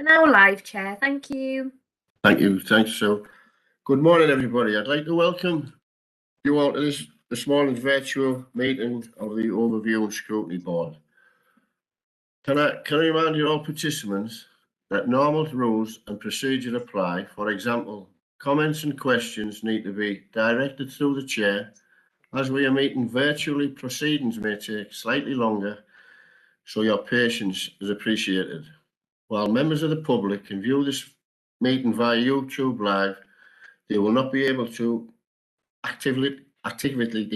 We're now live, Chair. Thank you. Thank you. Thanks, Sue. Good morning, everybody. I'd like to welcome you all to this morning's virtual meeting of the Overview and Scrutiny Board. Can I remind you all participants that normal rules and procedure apply. For example, comments and questions need to be directed through the chair. As we are meeting virtually, proceedings may take slightly longer, so your patience is appreciated. While members of the public can view this meeting via YouTube Live, they will not be able to actively participate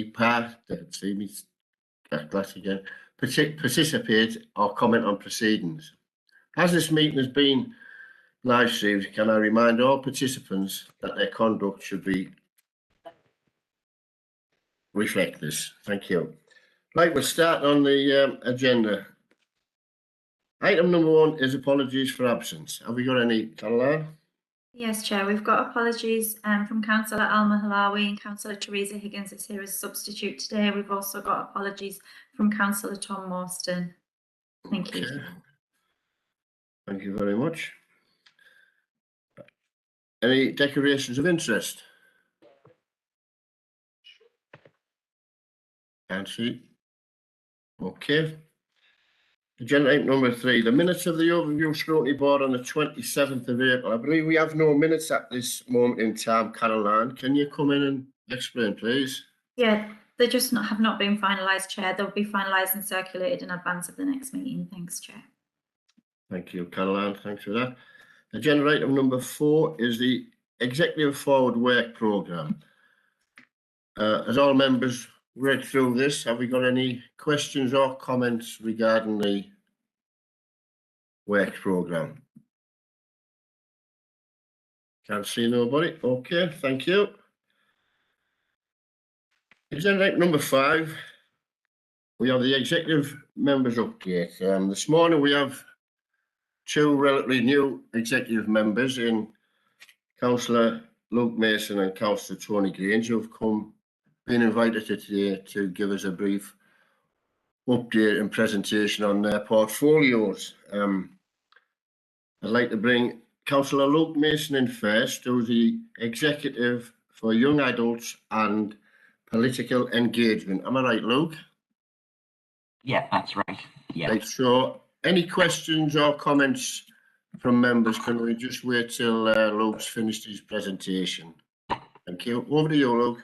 or comment on proceedings. As this meeting has been live streamed, can I remind all participants that their conduct should be reflect this. Thank you. Right, we'll start on the agenda. Item number 1 is apologies for absence. Have we got any, Caroline? Yes, Chair. We've got apologies from Councillor Alma Halawi and Councillor Teresa Higgins is here as substitute today. We've also got apologies from Councillor Tom Morstan. Thank you. Thank you very much. Any declarations of interest? Can't see. Okay. Agenda item number 3, the minutes of the Overview Scrutiny Board on the 27th of April. I believe we have no minutes at this moment in time. Caroline, can you come in and explain, please? Yeah, they just have not been finalised, Chair. They'll be finalised and circulated in advance of the next meeting. Thanks, Chair. Thank you, Caroline. Thanks for that. Agenda item number 4 is the Executive Forward Work Programme. As all members read through this, have we got any questions or comments regarding the work programme? Can't see nobody. Okay, thank you. Agenda item number 5, we have the executive members update. This morning we have 2 relatively new executive members in Councillor Luke Mason and Councillor Tony Grange, who have been invited today to give us a brief update and presentation on their portfolios. I'd like to bring Councillor Luke Mason in first, who's the Executive for Young Adults and Political Engagement. Am I right, Luke? Yeah, that's right. Yeah. Right, so any questions or comments from members? Can we just wait till Luke's finished his presentation? Thank you. Over to you, Luke.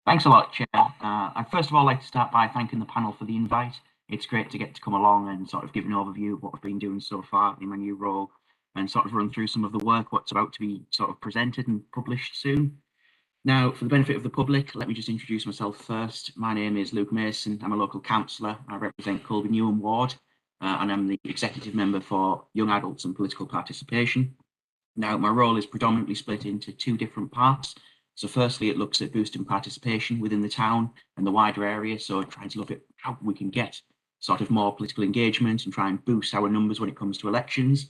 Thanks a lot, Chair. I'd first of all like to start by thanking the panel for the invite. It's great to get to come along and sort of give an overview of what I've been doing so far in my new role and sort of run through some of the work, what's about to be sort of presented and published soon. Now, for the benefit of the public, let me just introduce myself first. My name is Luke Mason. I'm a local councillor. I represent Colby Newham Ward and I'm the executive member for Young Adults and Political Participation. Now, my role is predominantly split into 2 different parts. So firstly, it looks at boosting participation within the town and the wider area. So trying to look at how we can get sort of more political engagement and try and boost our numbers when it comes to elections.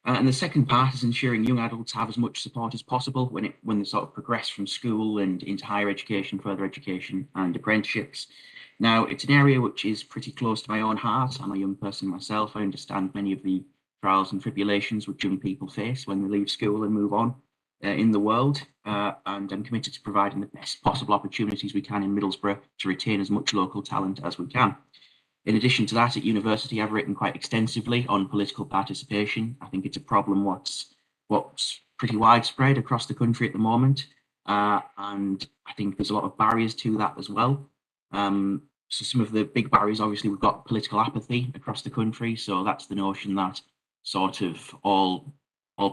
And the second part is ensuring young adults have as much support as possible when they sort of progress from school and into higher education, further education and apprenticeships. Now, it's an area which is pretty close to my own heart. I'm a young person myself. I understand many of the trials and tribulations which young people face when they leave school and move on in the world, and I'm committed to providing the best possible opportunities we can in Middlesbrough to retain as much local talent as we can. In addition to that, at university, I've written quite extensively on political participation. I think it's a problem what's pretty widespread across the country at the moment, and I think there's a lot of barriers to that as well. So some of the big barriers, obviously, we've got political apathy across the country. So that's the notion that sort of all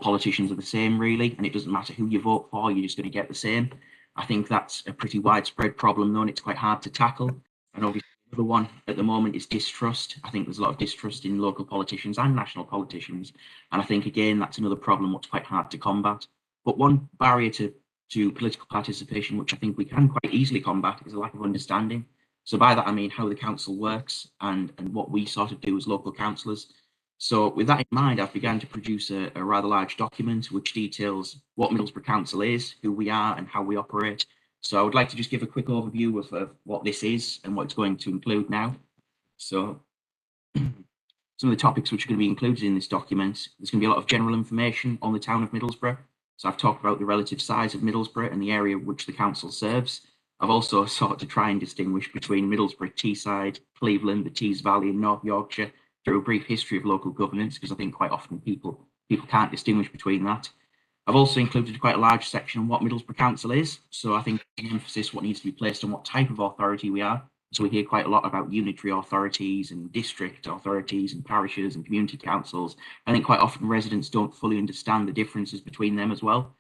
politicians are the same, really, and it doesn't matter who you vote for, you're just going to get the same. I think that's a pretty widespread problem, though, and it's quite hard to tackle. And obviously, the other one at the moment is distrust. I think there's a lot of distrust in local politicians and national politicians, and I think, again, that's another problem what's quite hard to combat. But one barrier to political participation, which I think we can quite easily combat, is a lack of understanding. So by that, I mean how the council works and what we sort of do as local councillors. So with that in mind, I've begun to produce a rather large document which details what Middlesbrough Council is, who we are and how we operate. So I would like to just give a quick overview of what this is and what it's going to include now. So some of the topics which are going to be included in this document. There's going to be a lot of general information on the town of Middlesbrough. So I've talked about the relative size of Middlesbrough and the area which the council serves. I've also sought to try and distinguish between Middlesbrough, Teesside, Cleveland, the Tees Valley and North Yorkshire through a brief history of local governance, because I think quite often people can't distinguish between that. I've also included quite a large section on what Middlesbrough Council is. So I think the emphasis what needs to be placed on what type of authority we are. So we hear quite a lot about unitary authorities and district authorities and parishes and community councils. I think quite often residents don't fully understand the differences between them as well.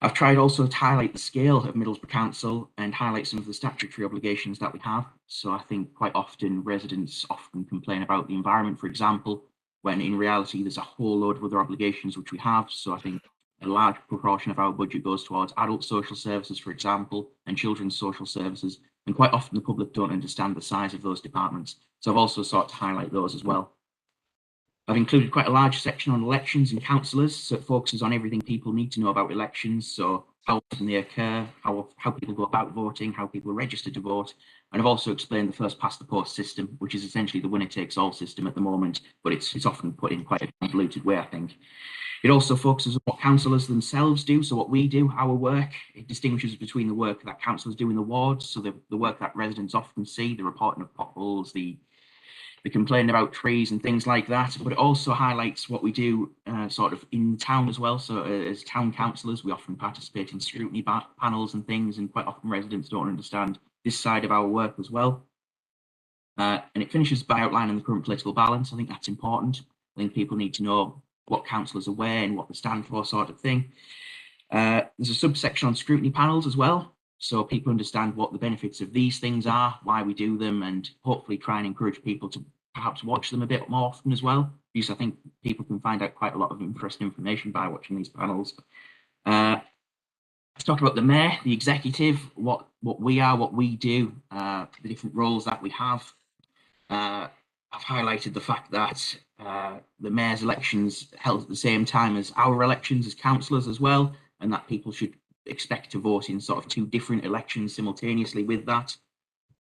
I've tried also to highlight the scale of Middlesbrough Council and highlight some of the statutory obligations that we have. So I think quite often residents often complain about the environment, for example, when in reality there's a whole load of other obligations which we have. So I think a large proportion of our budget goes towards adult social services, for example, and children's social services. And quite often the public don't understand the size of those departments. So I've also sought to highlight those as well. I've included quite a large section on elections and councillors, so it focuses on everything people need to know about elections. So how often they occur, how people go about voting, how people are registered to vote. And I've also explained the first past the post system, which is essentially the winner takes all system at the moment, but it's often put in quite a convoluted way, I think. It also focuses on what councillors themselves do, so what we do, our work. It distinguishes between the work that councillors do in the wards, so the work that residents often see, the reporting of potholes, the complaining about trees and things like that, but it also highlights what we do sort of in town as well. So as town councillors, we often participate in scrutiny panels and things, and quite often residents don't understand this side of our work as well. And it finishes by outlining the current political balance. I think that's important. I think people need to know what councillors are where and what they stand for, sort of thing. There's a subsection on scrutiny panels as well, so people understand what the benefits of these things are, why we do them, and hopefully try and encourage people to perhaps watch them a bit more often as well, because I think people can find out quite a lot of interesting information by watching these panels. Let's talk about the mayor, the executive, what we are, what we do, the different roles that we have. I've highlighted the fact that the mayor's elections held at the same time as our elections as councillors as well, and that people should expect to vote in sort of two different elections simultaneously with that.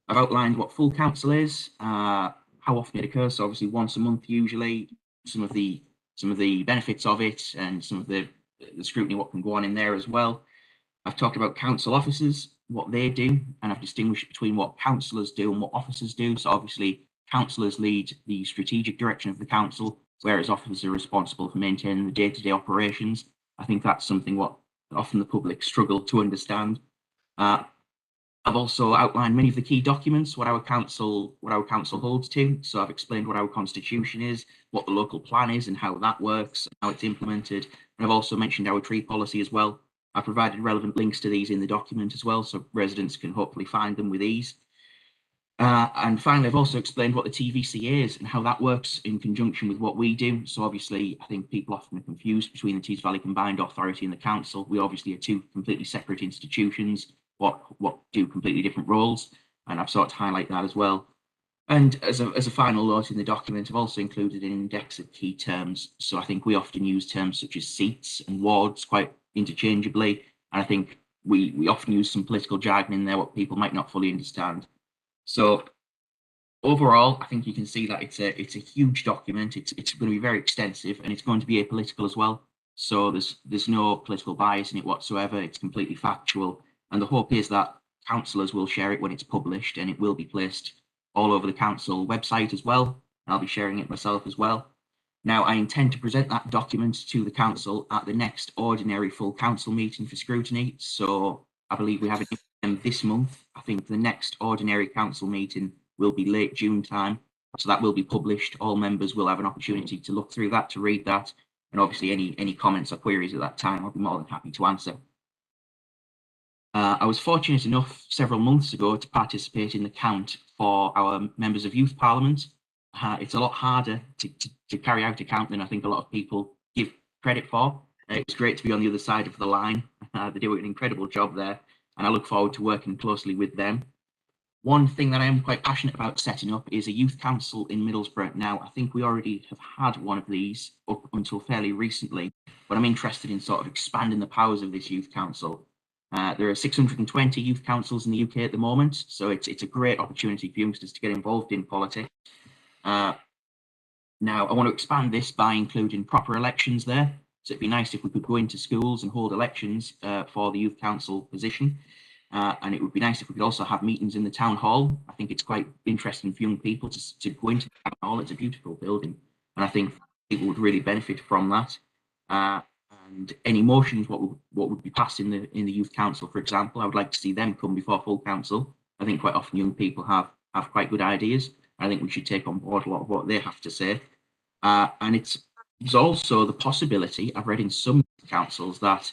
I've outlined what full council is, how often it occurs, so obviously once a month usually, some of the benefits of it and some of the scrutiny what can go on in there as well. I've talked about council officers, what they do, and I've distinguished between what councillors do and what officers do. So obviously councillors lead the strategic direction of the council, whereas officers are responsible for maintaining the day-to-day operations. I think that's something what often the public struggle to understand. I've also outlined many of the key documents, what our council holds to. So I've explained what our constitution is, what the local plan is and how that works, how it's implemented. And I've also mentioned our tree policy as well. I provided relevant links to these in the document as well, so residents can hopefully find them with ease. And finally, I've also explained what the TVCA is and how that works in conjunction with what we do. So obviously, I think people often are confused between the Tees Valley Combined Authority and the council. We obviously are two completely separate institutions, what do completely different roles, and I've sought to highlight that as well. And as a final note in the document, I've also included an index of key terms. So I think we often use terms such as seats and wards quite interchangeably, and I think we often use some political jargon in there what people might not fully understand. So overall, I think you can see that it's a huge document. It's going to be very extensive, and it's going to be apolitical as well. So there's no political bias in it whatsoever. It's completely factual, and the hope is that councillors will share it when it's published, and it will be placed all over the council website as well. I'll be sharing it myself as well. Now, I intend to present that document to the council at the next ordinary full council meeting for scrutiny. So I believe we have it this month. I think the next ordinary council meeting will be late June time. So that will be published. All members will have an opportunity to look through that, to read that. And obviously any comments or queries at that time, I'll be more than happy to answer. I was fortunate enough several months ago to participate in the count for our members of Youth Parliament. It's a lot harder to carry out a count than I think a lot of people give credit for. It was great to be on the other side of the line. They do an incredible job there, and I look forward to working closely with them. One thing that I am quite passionate about setting up is a youth council in Middlesbrough. Now, I think we already have had one of these up until fairly recently, but I'm interested in sort of expanding the powers of this youth council. There are 620 youth councils in the UK at the moment, so it's a great opportunity for youngsters to get involved in politics. Now, I want to expand this by including proper elections there. So it'd be nice if we could go into schools and hold elections for the youth council position. And it would be nice if we could also have meetings in the town hall. I think it's quite interesting for young people to go into the town hall. It's a beautiful building, and I think people would really benefit from that. And any motions, what would be passed in the youth council, for example, I would like to see them come before full council. I think quite often young people have quite good ideas. I think we should take on board a lot of what they have to say. And there's also the possibility, I've read in some councils, that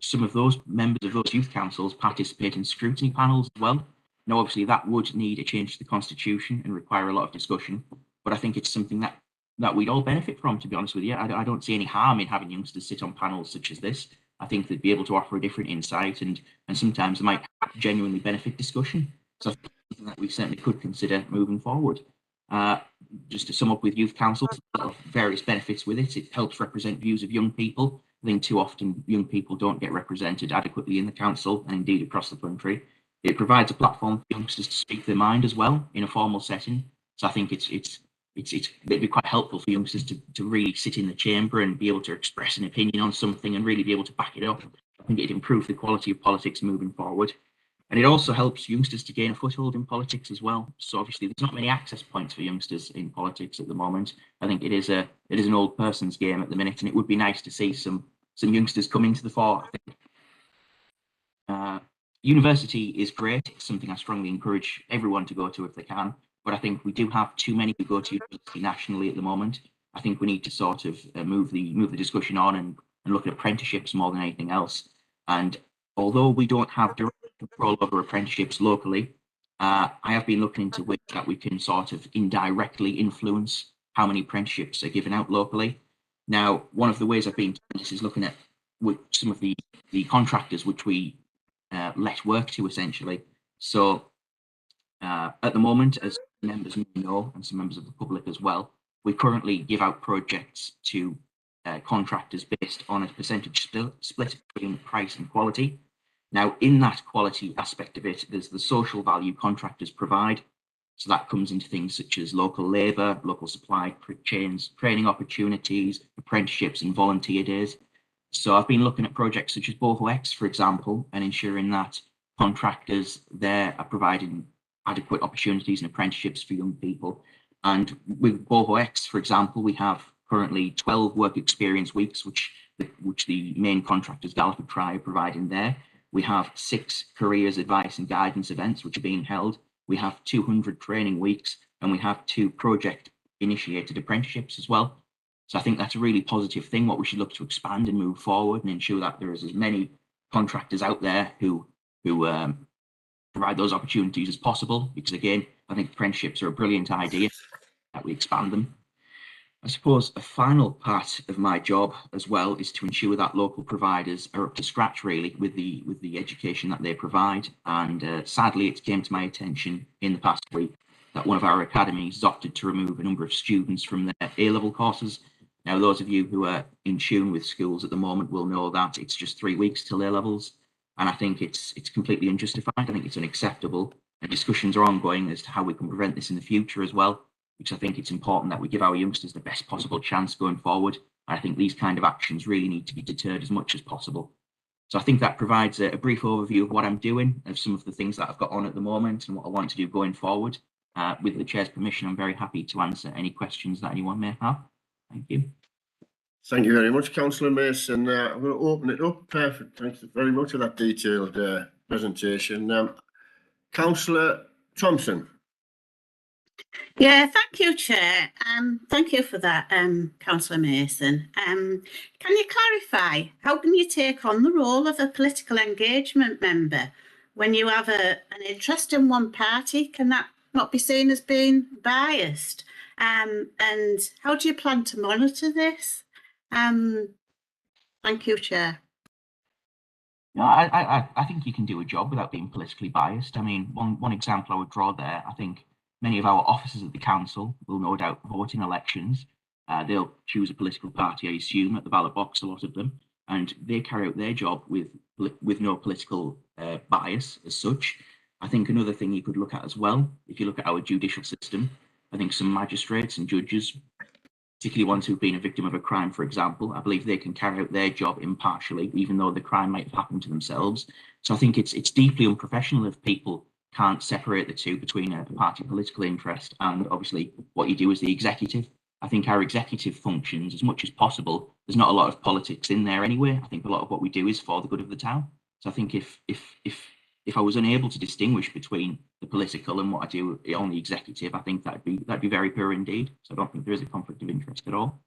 some of those members of those youth councils participate in scrutiny panels as well. Now, obviously, that would need a change to the constitution and require a lot of discussion, but I think it's something that we'd all benefit from, to be honest with you. I don't see any harm in having youngsters sit on panels such as this. I think they'd be able to offer a different insight, and sometimes they might genuinely benefit discussion. So I think it's something that we certainly could consider moving forward. Just to sum up with youth councils, various benefits with it. It helps represent views of young people. I think too often young people don't get represented adequately in the council and indeed across the country. It provides a platform for youngsters to speak their mind as well in a formal setting. So I think it'd be quite helpful for youngsters to really sit in the chamber and be able to express an opinion on something and really be able to back it up. I think it'd improve the quality of politics moving forward. And it also helps youngsters to gain a foothold in politics as well. So obviously there's not many access points for youngsters in politics at the moment. I think it is an old person's game at the minute, and it would be nice to see some youngsters come into the fore, I think. University is great. It's something I strongly encourage everyone to go to if they can. But I think we do have too many who go to university nationally at the moment. I think we need to sort of move the discussion on and look at apprenticeships more than anything else. And although we don't have direct control over apprenticeships locally, I have been looking into ways that we can sort of indirectly influence how many apprenticeships are given out locally. Now, one of the ways I've been doing this is looking at with some of the contractors which we let work to, essentially. So at the moment, as members may know, and some members of the public as well, we currently give out projects to contractors based on a percentage split between price and quality. Now, in that quality aspect of it, there's the social value contractors provide. So that comes into things such as local labour, local supply chains, training opportunities, apprenticeships and volunteer days. So I've been looking at projects such as BOHO-X, for example, and ensuring that contractors there are providing adequate opportunities and apprenticeships for young people. And with BOHO-X, for example, we have currently 12 work experience weeks, which the main contractors, Galliford Try, are providing there. We have 6 careers advice and guidance events, which are being held. We have 200 training weeks, and we have 2 project initiated apprenticeships as well. So I think that's a really positive thing, what we should look to expand and move forward and ensure that there is as many contractors out there who provide those opportunities as possible, because again, I think apprenticeships are a brilliant idea, that we expand them. I suppose a final part of my job as well is to ensure that local providers are up to scratch really with the education that they provide. And sadly, it came to my attention in the past week that one of our academies has opted to remove a number of students from their A-level courses. Now, those of you who are in tune with schools at the moment will know that it's just 3 weeks till A-levels. And I think it's completely unjustified. I think it's unacceptable. And discussions are ongoing as to how we can prevent this in the future as well, because I think it's important that we give our youngsters the best possible chance going forward. I think these kind of actions really need to be deterred as much as possible. So I think that provides a brief overview of what I'm doing, of some of the things that I've got on at the moment and what I want to do going forward. With the Chair's permission, I'm very happy to answer any questions that anyone may have. Thank you. Thank you very much, Councillor Mason. I'm going to open it up. Perfect. Thanks very much for that detailed presentation. Councillor Thompson. Yeah, thank you, Chair. Thank you for that, Councillor Mason. Can you clarify, how can you take on the role of a political engagement member when you have an interest in one party? Can that not be seen as being biased? And how do you plan to monitor this? Thank you, Chair. No, I think you can do a job without being politically biased. I mean, one example I would draw there, I think many of our officers at the council will no doubt vote in elections. They'll choose a political party, I assume, at the ballot box, a lot of them, and they carry out their job with no political bias as such. I think another thing you could look at as well, if you look at our judicial system, I think some magistrates and judges, particularly ones who've been a victim of a crime, for example, I believe they can carry out their job impartially, even though the crime might have happened to themselves. So I think it's deeply unprofessional if people can't separate the two between a party political interest and obviously what you do as the executive. I think our executive functions, as much as possible, there's not a lot of politics in there anyway. I think a lot of what we do is for the good of the town. So I think if I was unable to distinguish between the political and what I do on the executive, I think that'd be very poor indeed. So I don't think there is a conflict of interest at all.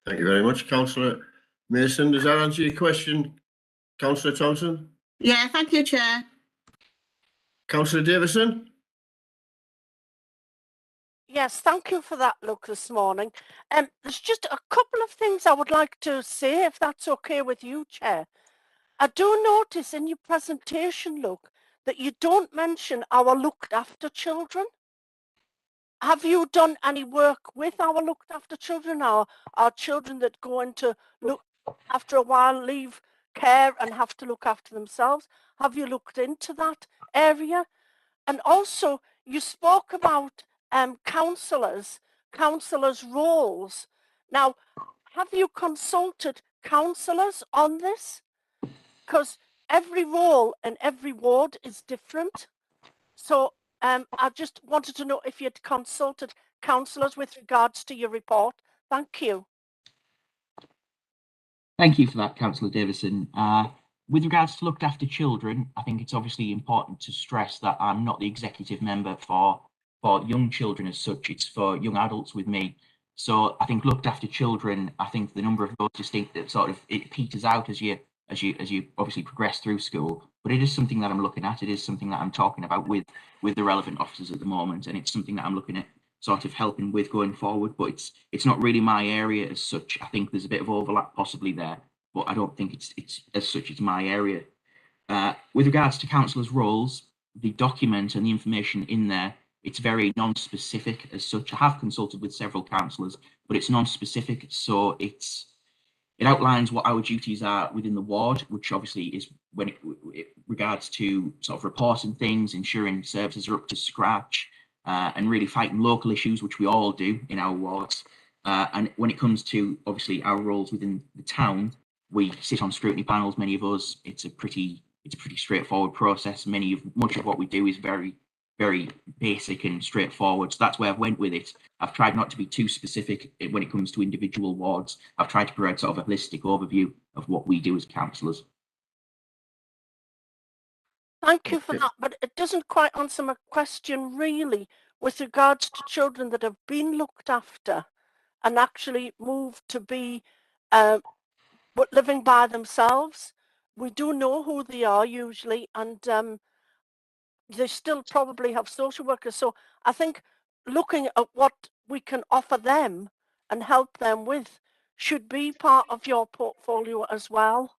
Thank you very much, Councillor Mason. Does that answer your question, Councillor Thompson? Yeah, thank you, Chair. Councillor Davison? Yes, thank you for that, Luke, this morning. There's just a couple of things I would like to say, if that's okay with you, Chair. I do notice in your presentation, Luke, that you don't mention our looked after children. Have you done any work with our looked after children, our children that go into look after a while, leave care and have to look after themselves? Have you looked into that area? And also, you spoke about councillors' roles. Now, have you consulted councillors on this? Because every role in every ward is different. So I just wanted to know if you'd consulted councillors with regards to your report. Thank you. Thank you for that, Councillor Davison. With regards to looked after children, I think it's obviously important to stress that I'm not the executive member for young children as such. It's for young adults with me. So I think looked after children, I think the number of those distinct that sort of it peters out as you obviously progress through school. But it is something that I'm looking at. It is something that I'm talking about with the relevant officers at the moment, and it's something that I'm looking at sort of helping with going forward. But it's not really my area as such. I think there's a bit of overlap possibly there, but I don't think it's as such it's my area. With regards to councillors' roles, the document and the information in there, it's very non-specific as such. I have consulted with several councillors, but it's non-specific, so it outlines what our duties are within the ward, which obviously is when it regards to sort of reporting things, ensuring services are up to scratch, and really fighting local issues, which we all do in our wards. And when it comes to obviously our roles within the town, we sit on scrutiny panels, many of us. It's a pretty straightforward process. Much of what we do is very, very basic and straightforward. So that's where I've went with it. I've tried not to be too specific when it comes to individual wards. I've tried to provide sort of a holistic overview of what we do as councillors. Thank you for that, but it doesn't quite answer my question really with regards to children that have been looked after and actually moved to be living by themselves. We do know who they are usually, and they still probably have social workers. So I think looking at what we can offer them and help them with should be part of your portfolio as well.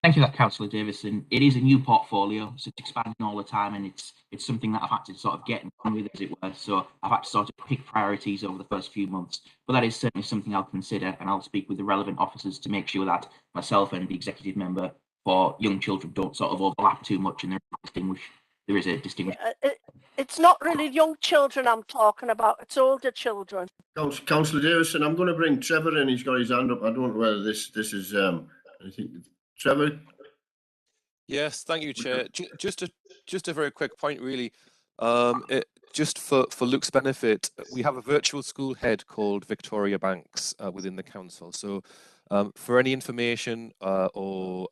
Thank you for that, Councillor Davison. It is a new portfolio, so it's expanding all the time, and it's something that I've had to sort of get on with, as it were. So I've had to sort of pick priorities over the first few months. But that is certainly something I'll consider, and I'll speak with the relevant officers to make sure that myself and the executive member for young children don't sort of overlap too much, and there is a distinction. It's not really young children I'm talking about, it's older children. Councillor Davison, I'm going to bring Trevor in. He's got his hand up. I don't know whether this is anything. Trevor? Yes, thank you, Chair. Just a very quick point, really. Just for Luke's benefit, we have a virtual school head called Victoria Banks within the council. So for any information or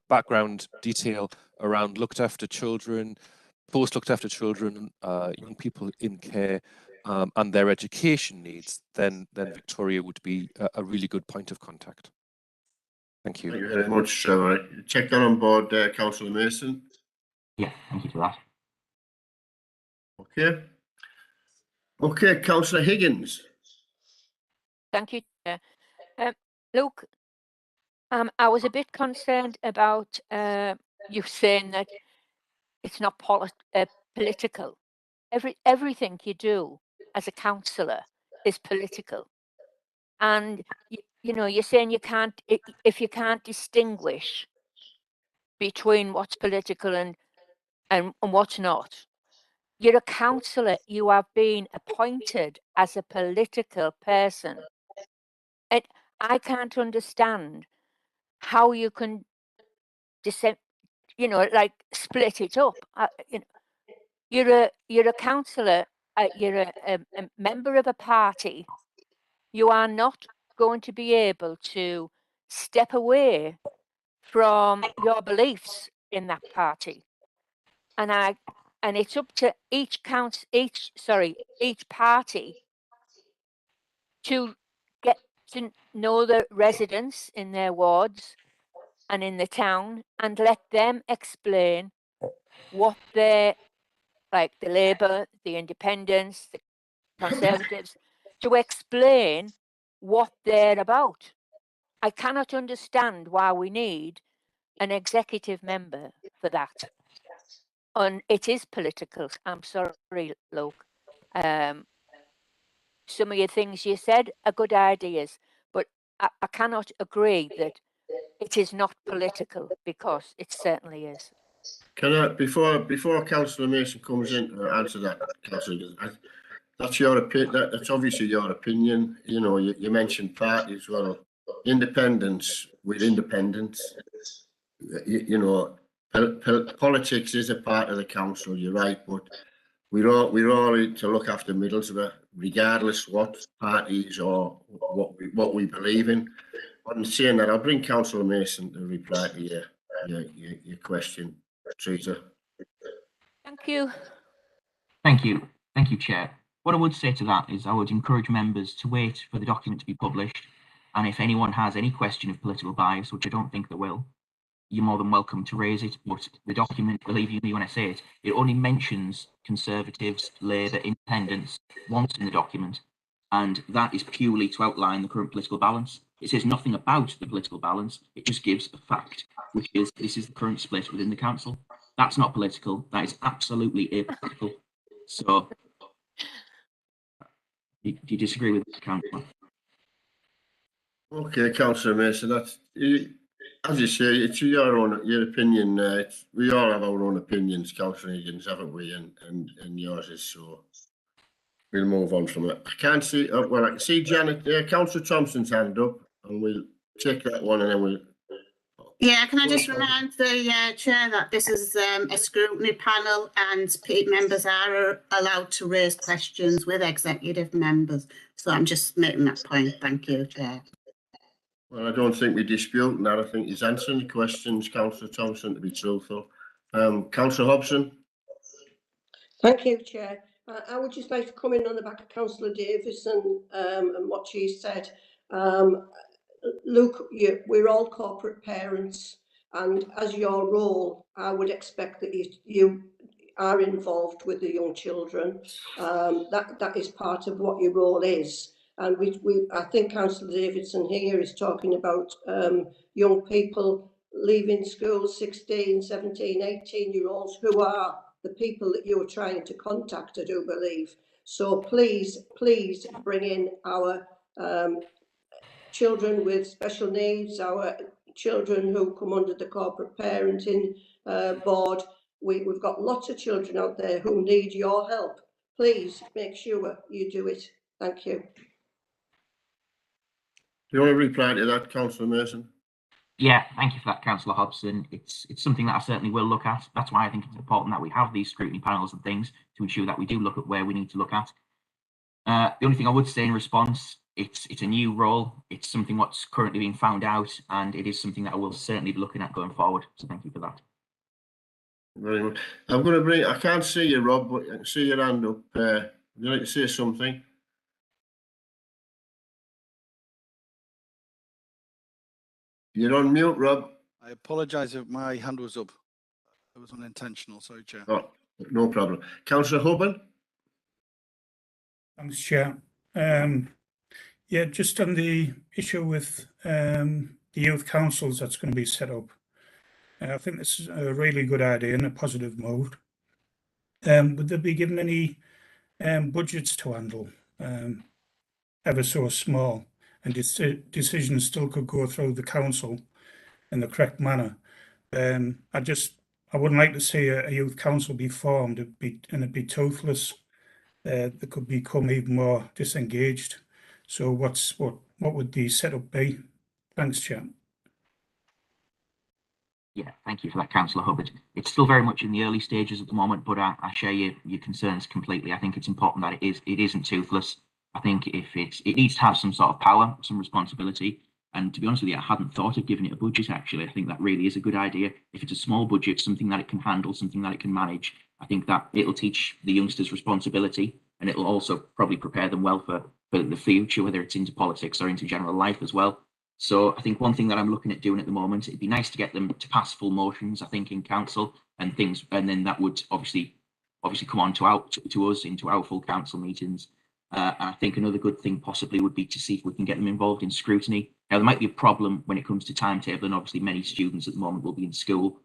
background detail around looked after children, post looked after children, young people in care, and their education needs, then Victoria would be a really good point of contact. Thank you. Thank you very much, Trevor. Check that on board, Councillor Mason. Yeah, thank you for that. Okay. Okay, Councillor Higgins. Thank you, Chair. Luke, I was a bit concerned about you saying that it's not political. Everything you do as a councillor is political, and you know you're saying you can't if you can't distinguish between what's political and and what's not. You're a councillor. You have been appointed as a political person. And I can't understand how you can like split it up. You're a councillor. You're a member of a party. You are not going to be able to step away from your beliefs in that party, and it's up to each party to get to know the residents in their wards and in the town and let them explain what they're like, the Labour, the Independents, the Conservatives, to explain what they're about. I cannot understand why we need an executive member for that. And it is political. I'm sorry, Luke. Some of your things you said are good ideas, but I cannot agree that it is not political, because it certainly is. Can I, before Councillor Mason comes in to answer that, Councillor, that's your opinion. That's obviously your opinion. You know, you mentioned parties. Well, independence with independence. You know, politics is a part of the council. You're right, but we're all in to look after Middlesbrough, regardless what parties or what we believe in. I'm saying that, I'll bring Councillor Mason to reply to your question, Teresa. Thank you. Thank you. Thank you, Chair. What I would say to that is I would encourage members to wait for the document to be published. And if anyone has any question of political bias, which I don't think they will, you're more than welcome to raise it. But the document, believe you me when I say it, it only mentions Conservatives, Labour, Independents once in the document. And that is purely to outline the current political balance. It says nothing about the political balance. It just gives a fact, which is this is the current split within the council. That's not political. That is absolutely apolitical. So, do you disagree with the councillor? Okay, Councillor Mason, that's, as you say, it's your opinion. We all have our own opinions, Councillor Higgins, haven't we? And yours is, so we'll move on from it. I can't see, well, I can see Janet, Councillor Thompson's hand up, and we'll take that one, and then we'll. Yeah, can I just remind the chair that this is a scrutiny panel, and members are allowed to raise questions with executive members. So I'm just making that point. Thank you, Chair. Well, I don't think we're disputing that. I think he's answering the questions, Councillor Thompson, to be truthful. Councillor Hobson. Thank you, Chair. I would just like to come in on the back of Councillor Davison and what she said. Luke, we're all corporate parents, and as your role, I would expect that you are involved with the young children. That is part of what your role is. And I think Councillor Davidson here is talking about young people leaving school, 16, 17, 18-year-olds, who are the people that you're trying to contact, I do believe. So please bring in our children with special needs, our children who come under the corporate parenting board. We've got lots of children out there who need your help. Please make sure you do it. Thank you. Do you want to reply to that, Councillor Mason? Yeah, thank you for that, Councillor Hobson. It's something that I certainly will look at. That's why I think it's important that we have these scrutiny panels and things to ensure that we do look at where we need to look at. The only thing I would say in response, it's a new role. It's something what's currently being found out, and it is something that I will certainly be looking at going forward. So thank you for that. Very much. I'm going to bring, I can't see you, Rob, but I can see your hand up. Would you like to say something? You're on mute, Rob. I apologise if my hand was up. It was unintentional, sorry, Chair. Oh, no problem. Councillor Hubban? Thanks, Chair. Yeah, just on the issue with the youth councils that's going to be set up. I think this is a really good idea and a positive move. Would they be given any budgets to handle, ever so small, and decisions still could go through the council in the correct manner? I I wouldn't like to see a youth council be formed and it'd be toothless. They could become even more disengaged. So what would the setup be? Thanks, Chair. Yeah, thank you for that, Councillor Hubbard. It's still very much in the early stages at the moment, but I share your concerns completely. I think it's important that it isn't toothless. I think it needs to have some sort of power, some responsibility. And to be honest with you, I hadn't thought of giving it a budget, actually. I think that really is a good idea. If it's a small budget, something that it can handle, something that it can manage, I think that it'll teach the youngsters responsibility, and it'll also probably prepare them well for the future, whether it's into politics or into general life as well. So I think one thing that I'm looking at doing at the moment, it'd be nice to get them to pass full motions, I think, in council and things, and then that would obviously come on to us into our full council meetings. And I think another good thing possibly would be to see if we can get them involved in scrutiny. Now, there might be a problem when it comes to timetable, and obviously many students at the moment will be in school.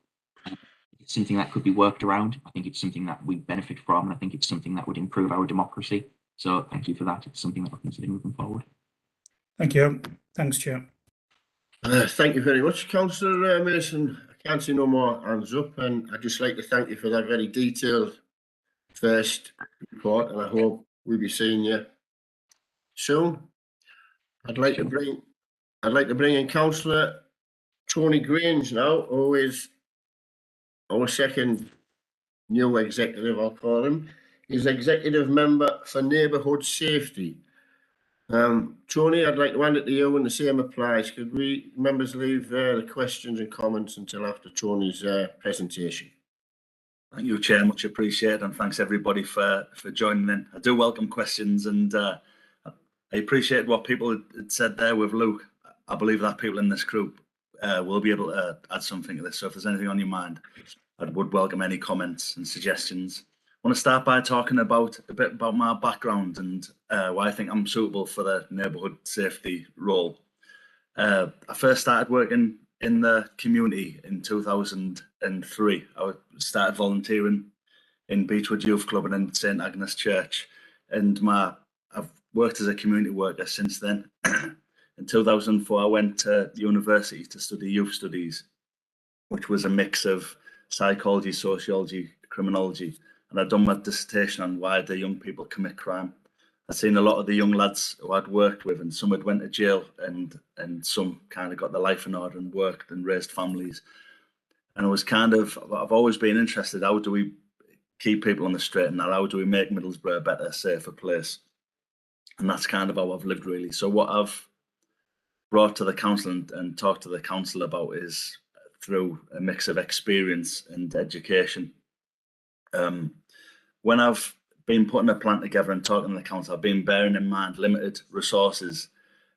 It's something that could be worked around. I think it's something that we benefit from, and I think it's something that would improve our democracy. So thank you for that. It's something that I'll consider moving forward. Thank you. Thanks, Chair. Thank you very much, Councillor Mason. I can't see no more hands up, and I'd just like to thank you for that very detailed first report, and I hope we'll be seeing you soon. I'd like to bring in Councillor Tony Grange now, who is our second new executive, I'll call him. He's executive member for neighbourhood safety. Tony, I'd like to hand it to you, and the same applies. Could we members leave the questions and comments until after Tony's presentation? Thank you, Chair. Much appreciated, and thanks everybody for joining in. I do welcome questions, and I appreciate what people had said there with Luke. I believe that people in this group will be able to add something to this. So if there's anything on your mind, I would welcome any comments and suggestions. I want to start by talking a bit about my background and why I think I'm suitable for the neighbourhood safety role. I first started working in the community in 2003. I started volunteering in Beechwood Youth Club and in St Agnes Church, and I've worked as a community worker since then. In 2004, I went to university to study youth studies, which was a mix of psychology, sociology, criminology, and I'd done my dissertation on why do young people commit crime. I'd seen a lot of the young lads who I'd worked with, and some had went to jail, and some kind of got their life in order and worked and raised families. And I've always been interested, how do we keep people on the straight and narrow? How do we make Middlesbrough a better, safer place? And that's kind of how I've lived, really. So what I've brought to the council and talked to the council about is through a mix of experience and education. When I've been putting a plan together and talking to the council, I've been bearing in mind limited resources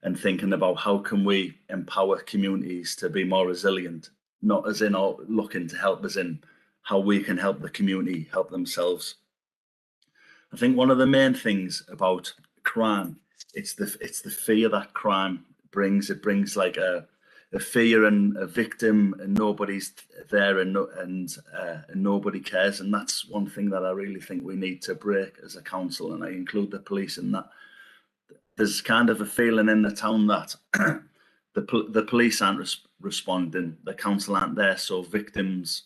and thinking about how can we empower communities to be more resilient, not as in looking to help, as in how we can help the community help themselves. I think one of the main things about crime, it's the fear that crime brings. It brings like a fear and a victim, and nobody's there, and nobody cares. And that's one thing that I really think we need to break as a council, and I include the police in that. There's kind of a feeling in the town that the police aren't responding, the council aren't there, so victims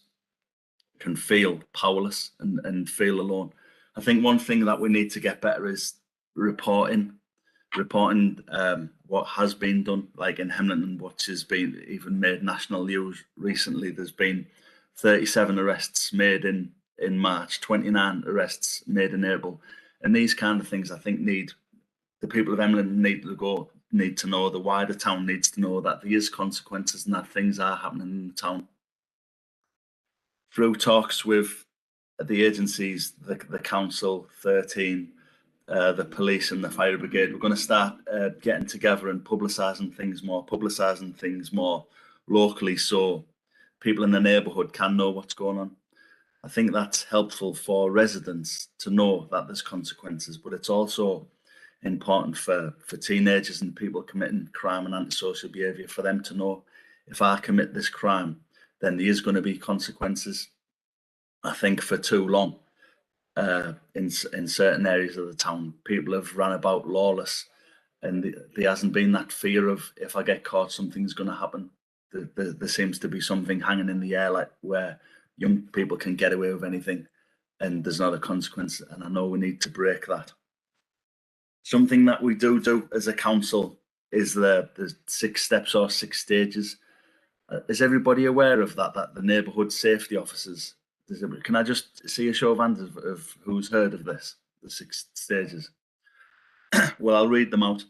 can feel powerless and feel alone. I think one thing that we need to get better is reporting what has been done, like in Hemlington, which has been even made national news recently. There's been 37 arrests made in March, 29 arrests made in April, and these kind of things I think the people of Hemlington need to know, the wider town needs to know that there is consequences and that things are happening in the town. Through talks with the agencies, the council, 13, the police and the fire brigade, we're going to start getting together and publicising things more locally, so people in the neighbourhood can know what's going on. I think that's helpful for residents to know that there's consequences, but it's also important for teenagers and people committing crime and antisocial behaviour, for them to know, if I commit this crime, then there is going to be consequences. I think for too long, in certain areas of the town, people have run about lawless, and there hasn't been that fear of, if I get caught, something's going to happen. There seems to be something hanging in the air, like where young people can get away with anything and there's not a consequence, and I know we need to break that. Something that we do as a council is the 6 steps or 6 stages. Is everybody aware of that the neighbourhood safety officers, can I just see a show of hands of who's heard of this, the 6 stages? Well, I'll read them out.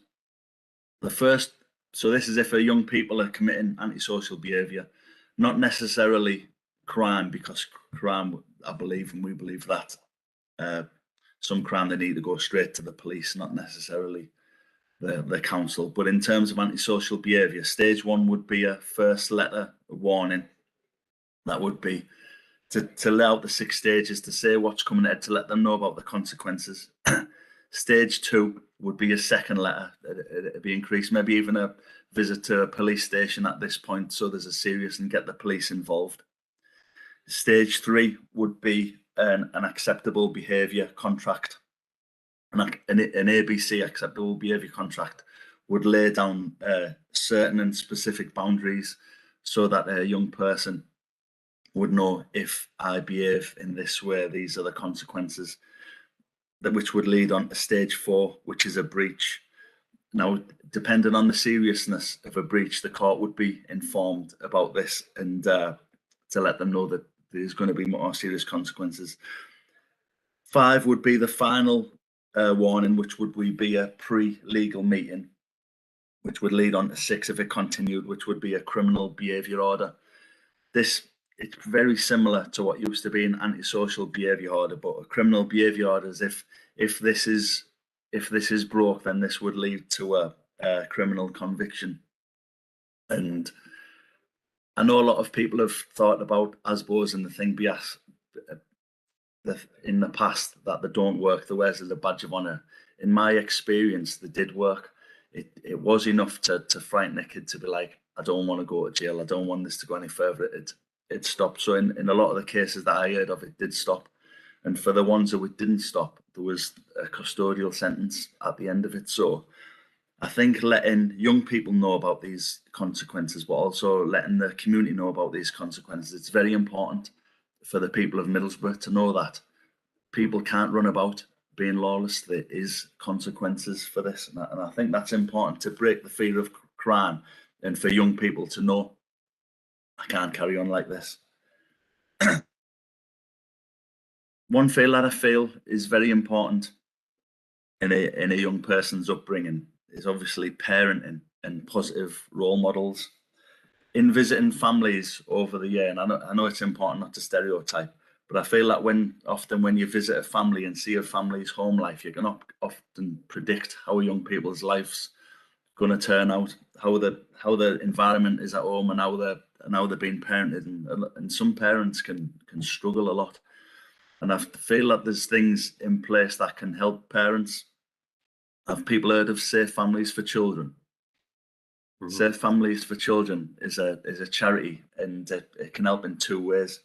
The first, so this is if young people are committing antisocial behaviour, not necessarily crime, because crime, I believe, and we believe that some crime they need to go straight to the police, not necessarily the council. But in terms of antisocial behaviour, stage 1 would be a first letter warning. That would be to lay out the 6 stages, to say what's coming ahead, to let them know about the consequences. Stage 2 would be a second letter. It'd be increased, maybe even a visit to a police station at this point, so there's a serious and get the police involved. Stage 3 would be an acceptable behaviour contract. An ABC, acceptable behaviour contract, would lay down certain and specific boundaries so that a young person would know, if I behave in this way, these are the consequences, which would lead on to stage 4, which is a breach. Now, depending on the seriousness of a breach, the court would be informed about this and to let them know that there's going to be more serious consequences. 5 would be the final warning, which would be a pre-legal meeting, which would lead on to 6 if it continued, which would be a criminal behaviour order. It's very similar to what used to be an antisocial behaviour order, but a criminal behaviour order is if this is broke, then this would lead to a criminal conviction. And I know a lot of people have thought about ASBOs and the thing BS in the past that they don't work, the ways as a badge of honour. In my experience, they did work. It was enough to frighten a kid to be like, I don't want to go to jail, I don't want this to go any further. It stopped. So in a lot of the cases that I heard of, it did stop. And for the ones that it didn't stop, there was a custodial sentence at the end of it. So I think letting young people know about these consequences, but also letting the community know about these consequences, it's very important for the people of Middlesbrough to know that people can't run about being lawless. There is consequences for this. And I think that's important to break the fear of crime and for young people to know, I can't carry on like this. One thing that I feel is very important in a young person's upbringing is obviously parenting and positive role models. In visiting families over the year, and I know it's important not to stereotype, but I feel that often when you visit a family and see a family's home life, you can often predict how young people's lives going to turn out, how the environment is at home, and how they're being parented, and some parents can struggle a lot. And I feel that there's things in place that can help parents. Have people heard of Safe Families for Children? Mm-hmm. Safe Families for Children is a charity, and it can help in 2 ways.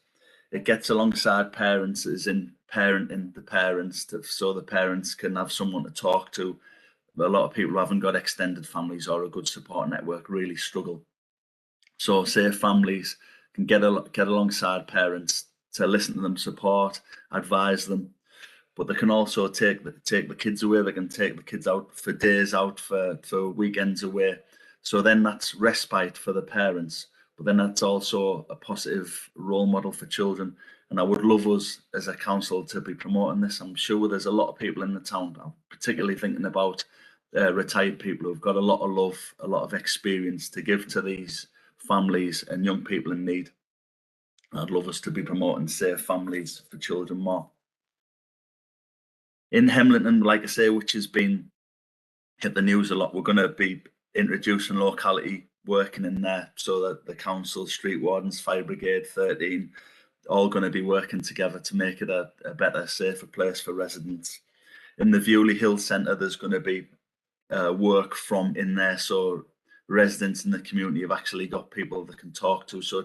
It gets alongside parents, as in parenting the parents, so the parents can have someone to talk to. A lot of people who haven't got extended families or a good support network really struggle. So Safe Families can get alongside parents to listen to them, support, advise them, but they can also take the kids away. They can take the kids out for days out, for weekends away. So then that's respite for the parents, but then that's also a positive role model for children. And I would love us as a council to be promoting this. I'm sure there's a lot of people in the town, I'm particularly thinking about retired people who've got a lot of love, a lot of experience to give to these families and young people in need. I'd love us to be promoting Safe Families for Children more. In Hemlinton, like I say, which has been hit the news a lot, we're going to be introducing locality working in there, so that the council, street wardens, fire brigade, 13, all going to be working together to make it a better, safer place for residents. In the Viewley Hill Centre, there's going to be work from in there, so residents in the community have actually got people they can talk to, so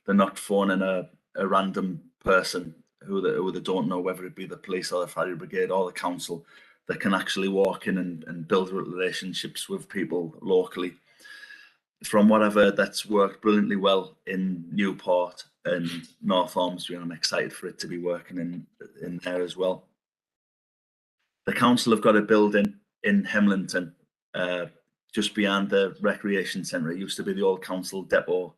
they're not phoning a random person who they don't know, whether it be the police or the fire brigade or the council. They can actually walk in and build relationships with people locally. from what I've heard, that's worked brilliantly well in Newport and North Ormsby, and I'm excited for it to be working in there as well. The council have got a building in Hemlington, just behind the recreation centre. It used to be the old council depot,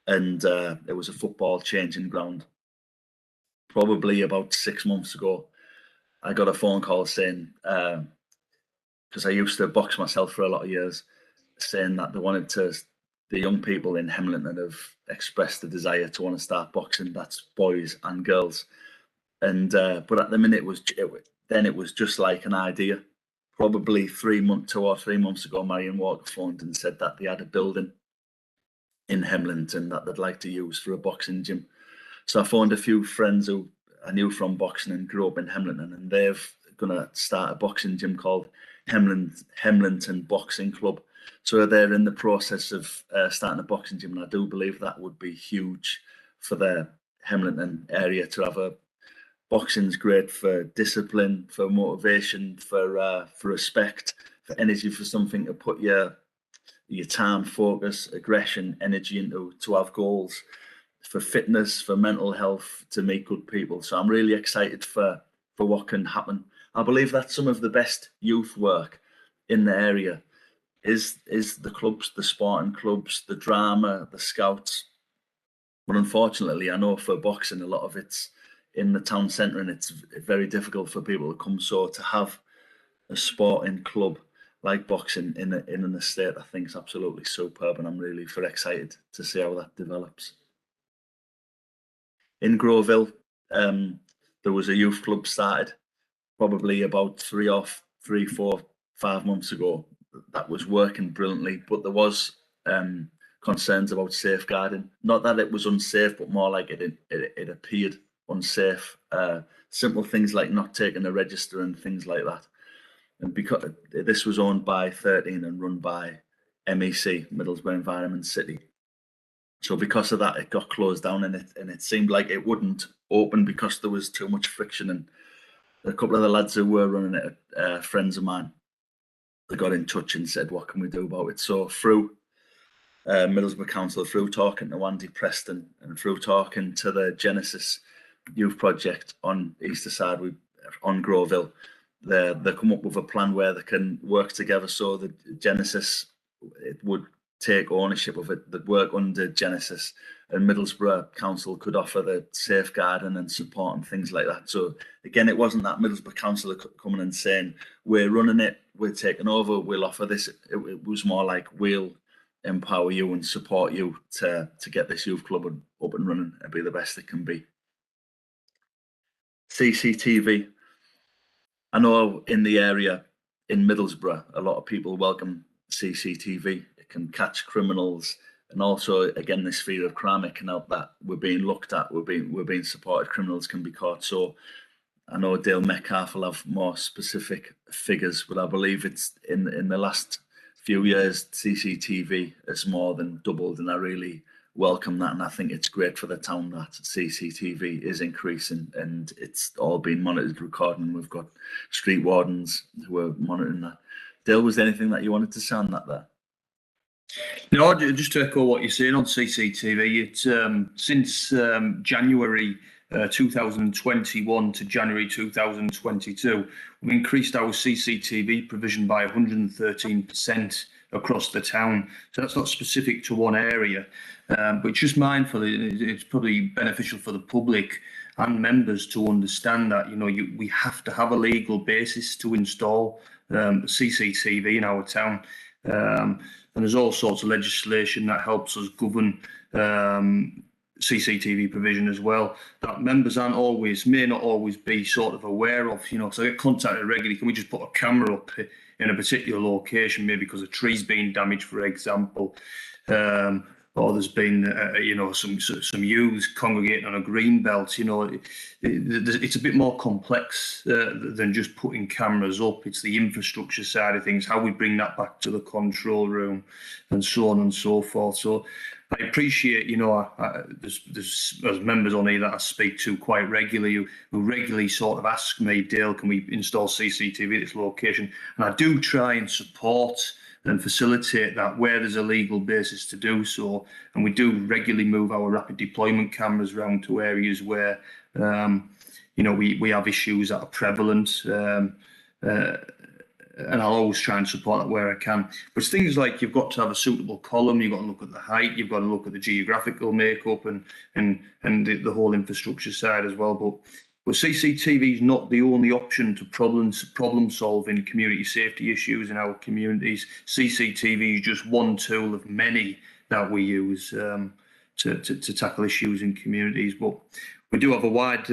and it was a football changing ground. Probably about 6 months ago, I got a phone call saying, because I used to box myself for a lot of years, saying that they wanted to, the young people in Hemlington have expressed the desire to want to start boxing. That's boys and girls. And but at the minute it was just like an idea. Probably 2 or 3 months ago, Marion Walker phoned and said that they had a building in Hemlington that they'd like to use for a boxing gym. So I phoned a few friends who I knew from boxing and grew up in Hemlington, and they're gonna start a boxing gym called Hemlington Boxing Club. So they're in the process of starting a boxing gym, and I do believe that would be huge for the Hemlington area to have a. Boxing's great for discipline, for motivation, for respect, for energy, for something to put your time, focus, aggression, energy into, to have goals, for fitness, for mental health, to meet good people. So I'm really excited for what can happen. I believe that some of the best youth work in the area is the clubs, the sporting clubs, the drama, the scouts. But unfortunately, I know for boxing, a lot of it's in the town centre, and it's very difficult for people to come. So to have a sporting club like boxing in an estate, I think is absolutely superb, and I'm really excited to see how that develops. In Groville, there was a youth club started probably about 3, 4, 5 months ago. That was working brilliantly, but there was concerns about safeguarding. Not that it was unsafe, but more like it appeared unsafe. Simple things like not taking a register and things like that. And because this was owned by 13 and run by MEC, Middlesbrough Environment City. So because of that, it got closed down, and it seemed like it wouldn't open because there was too much friction. And a couple of the lads who were running it, friends of mine, they got in touch and said, what can we do about it? So through Middlesbrough Council, through talking to Andy Preston and through talking to the Genesis Youth Project on Easterside, on Groville, they come up with a plan where they can work together. So the Genesis, it would take ownership of it, they'd work under Genesis, and Middlesbrough Council could offer the safeguarding and support and things like that. So again, it wasn't that Middlesbrough Council coming and saying, we're running it, we're taking over, we'll offer this. It was more like, we'll empower you and support you to get this youth club up and running and be the best it can be. CCTV. I know in the area in Middlesbrough, a lot of people welcome CCTV. It can catch criminals, and also again this fear of crime. It can help that we're being looked at, we're being supported. Criminals can be caught. So I know Dale Metcalf will have more specific figures, but I believe it's in the last few years CCTV has more than doubled, and I really welcome that, and I think it's great for the town that CCTV is increasing and it's all being monitored, recording. We've got street wardens who are monitoring that. Dale, was there anything that you wanted to say on that there? No, just to echo what you're saying on CCTV, it's since January 2021 to January 2022, we increased our CCTV provision by 113% across the town. So that's not specific to one area, but just mindful, it's probably beneficial for the public and members to understand that, you know, we have to have a legal basis to install CCTV in our town. And there's all sorts of legislation that helps us govern CCTV provision as well, that members may not always be sort of aware of, you know. So I get contacted regularly, can we just put a camera up in a particular location, maybe because a tree's been damaged, for example, or there's been you know, some youths congregating on a green belt. You know, it's a bit more complex than just putting cameras up. It's the infrastructure side of things, how we bring that back to the control room, and so on and so forth. So I appreciate, you know, there's members on here that I speak to quite regularly who regularly sort of ask me, Dale, can we install CCTV at this location? And I do try and support and facilitate that where there's a legal basis to do so. And we do regularly move our rapid deployment cameras around to areas where, we have issues that are prevalent. And I'll always try and support that where I can. But it's things like you've got to have a suitable column, you've got to look at the height, you've got to look at the geographical makeup and the whole infrastructure side as well. But CCTV is not the only option to problem solving community safety issues in our communities. CCTV is just one tool of many that we use to tackle issues in communities. But we do have a wide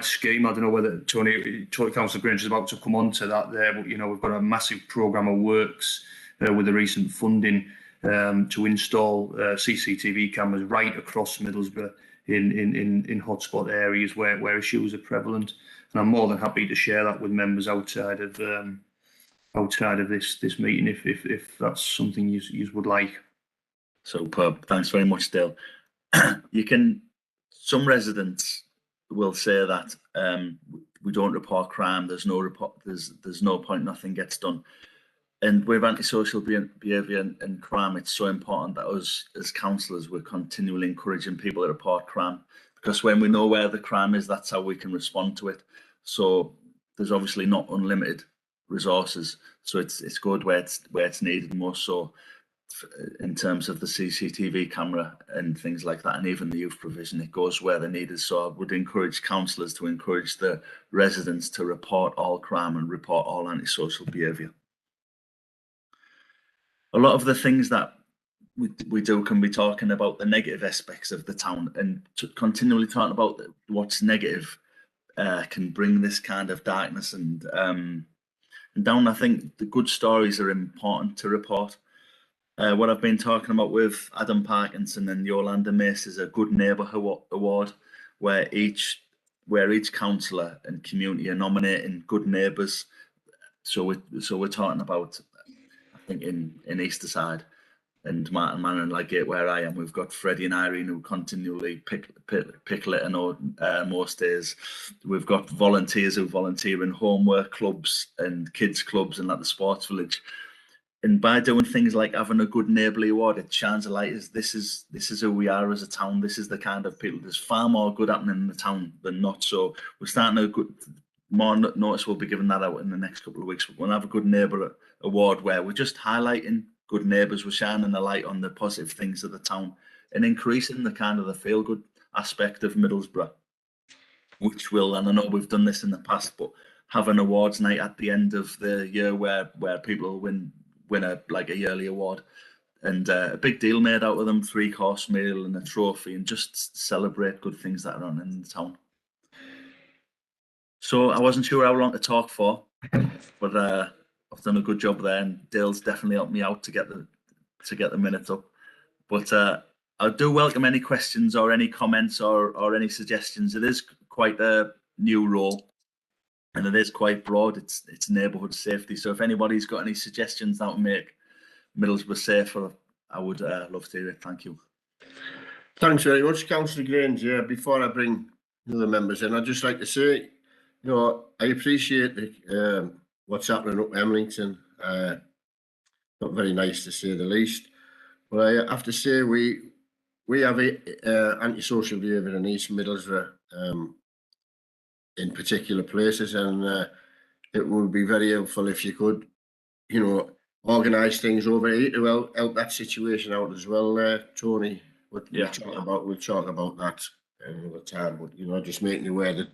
scheme. I don't know whether Tony Councillor Grange is about to come on to that there, but we've got a massive programme of works with the recent funding to install CCTV cameras right across Middlesbrough in hotspot areas where issues are prevalent. And I'm more than happy to share that with members outside of this meeting if that's something you would like. Superb. Thanks very much, Dale. Some residents will say that we don't report crime. There's no report. There's no point. Nothing gets done. And with antisocial behaviour and crime, it's so important that us as councillors, we're continually encouraging people to report crime, because when we know where the crime is, that's how we can respond to it. So there's obviously not unlimited resources. So it's good where it's needed most. So in terms of the CCTV camera and things like that, and even the youth provision, it goes where they're needed. So I would encourage councillors to encourage the residents to report all crime and report all antisocial behaviour. A lot of the things that we do can be talking about the negative aspects of the town, and continually talking about what's negative can bring this kind of darkness and down. I think the good stories are important to report. What I've been talking about with Adam Parkinson and Yolanda Mace is a Good Neighbour Award, where each councillor and community are nominating good neighbours. So we're talking about, I think in Easterside and Martin Manor and Lagate, where I am, we've got Freddie and Irene who continually pick litter most days. We've got volunteers who volunteer in homework clubs and kids clubs and at the sports village. And by doing things like having a Good Neighbourly Award, it shines a light as this is who we are as a town. This is the kind of people. There's far more good happening in the town than not. So we're starting more notice will be given that out in the next couple of weeks. We'll have a Good Neighbour Award where we're just highlighting good neighbours. We're shining a light on the positive things of the town and increasing the kind of the feel good aspect of Middlesbrough, which will, and I know we've done this in the past, but have an awards night at the end of the year where people win a yearly award, and a big deal made out of them, 3-course meal and a trophy, and just celebrate good things that are on in the town. So I wasn't sure how long to talk for, but I've done a good job there, and Dale's definitely helped me out to get the minutes up. But I do welcome any questions or any comments or any suggestions. It is quite a new role, and it is quite broad. It's neighbourhood safety. So if anybody's got any suggestions that would make Middlesbrough safer, I would love to hear it. Thank you. Thanks very much, Councillor Grange. Yeah, before I bring the other members in, I'd just like to say, I appreciate what's happening up Emlington. Not very nice to say the least. But I have to say we have antisocial behaviour in East Middlesbrough in particular places, and it would be very helpful if you could, organise things over here to help that situation out as well. Tony, we'll talk about that another time. But just making you aware that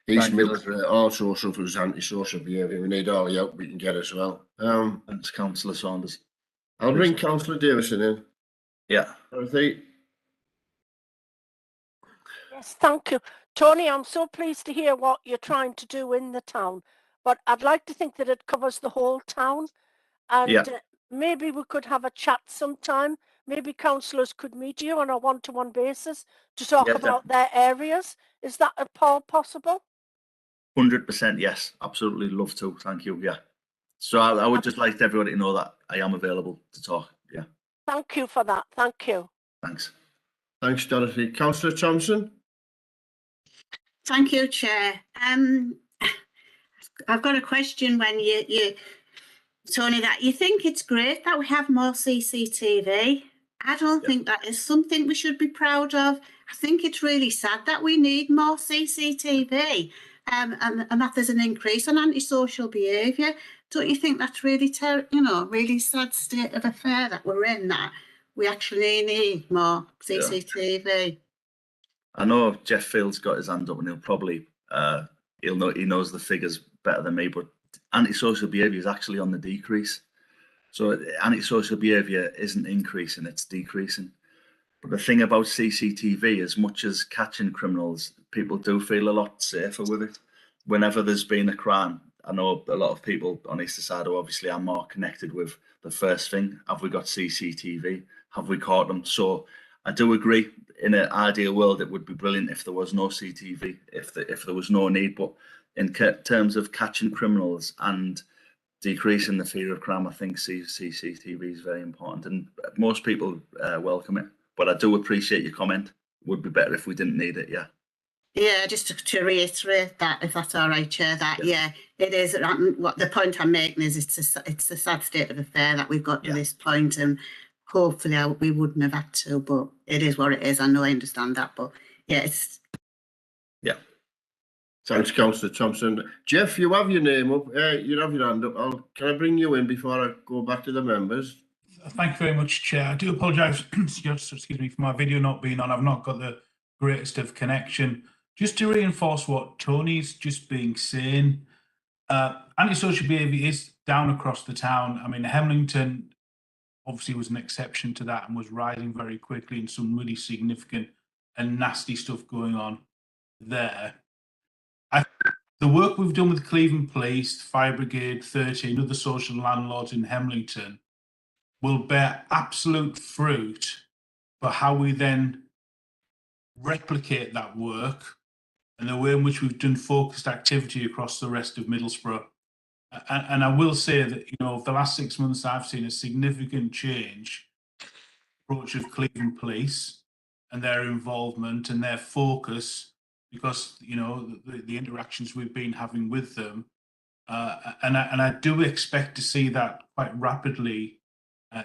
East Middlesbrough also suffers antisocial behaviour. We need all the help we can get as well. Thanks, Councillor Saunders. I'll bring Councillor Davison in. Yeah. Yes, thank you. Tony, I'm so pleased to hear what you're trying to do in the town, but I'd like to think that it covers the whole town, and maybe we could have a chat sometime. Maybe councillors could meet you on a one-to-one basis to talk about their areas. Is that at all possible? 100%, yes. Absolutely love to. Thank you. Yeah. So I would just like everybody to know that I am available to talk. Yeah. Thank you for that. Thank you. Thanks. Thanks, Dorothy. Councillor Thompson. Thank you, Chair. I've got a question when you Tony, that you think it's great that we have more CCTV. I don't think that is something we should be proud of. I think it's really sad that we need more CCTV and that there's an increase in antisocial behaviour. Don't you think that's really, really sad state of affair that we're in, that we actually need more CCTV? I know Jeff Field's got his hand up and he'll probably, he knows the figures better than me, but antisocial behaviour is actually on the decrease. So antisocial behaviour isn't increasing, it's decreasing. But the thing about CCTV, as much as catching criminals, people do feel a lot safer with it. Whenever there's been a crime, I know a lot of people on Easter side who obviously are more connected with the first thing. Have we got CCTV? Have we caught them? So I do agree, in an ideal world, it would be brilliant if there was no CCTV, if there was no need. But in terms of catching criminals and decreasing the fear of crime, I think CCTV is very important, and most people welcome it. But I do appreciate your comment. It would be better if we didn't need it, yeah. Yeah, just to reiterate that, if that's all right, Chair, that, yeah, it is. What the point I'm making is it's a sad state of affair that we've got to this point, and hopefully we wouldn't have had to, but it is what it is. I know, I understand that, but yeah, it's... Yeah. Thanks, Councillor Thompson. Jeff, you have your name up. You have your hand up. Can I bring you in before I go back to the members? Thank you very much, Chair. I do apologise, excuse me, for my video not being on. I've not got the greatest of connection. Just to reinforce what Tony's just been saying, antisocial behaviour is down across the town. I mean, Hemlington obviously was an exception to that and was rising very quickly, and some really significant and nasty stuff going on there. The work we've done with Cleveland Police, Fire Brigade 30 and other social landlords in Hemlington will bear absolute fruit for how we then replicate that work and the way in which we've done focused activity across the rest of Middlesbrough. And I will say that, over the last 6 months, I've seen a significant change in the approach of Cleveland Police and their involvement and their focus, because, the interactions we've been having with them. And I do expect to see that quite rapidly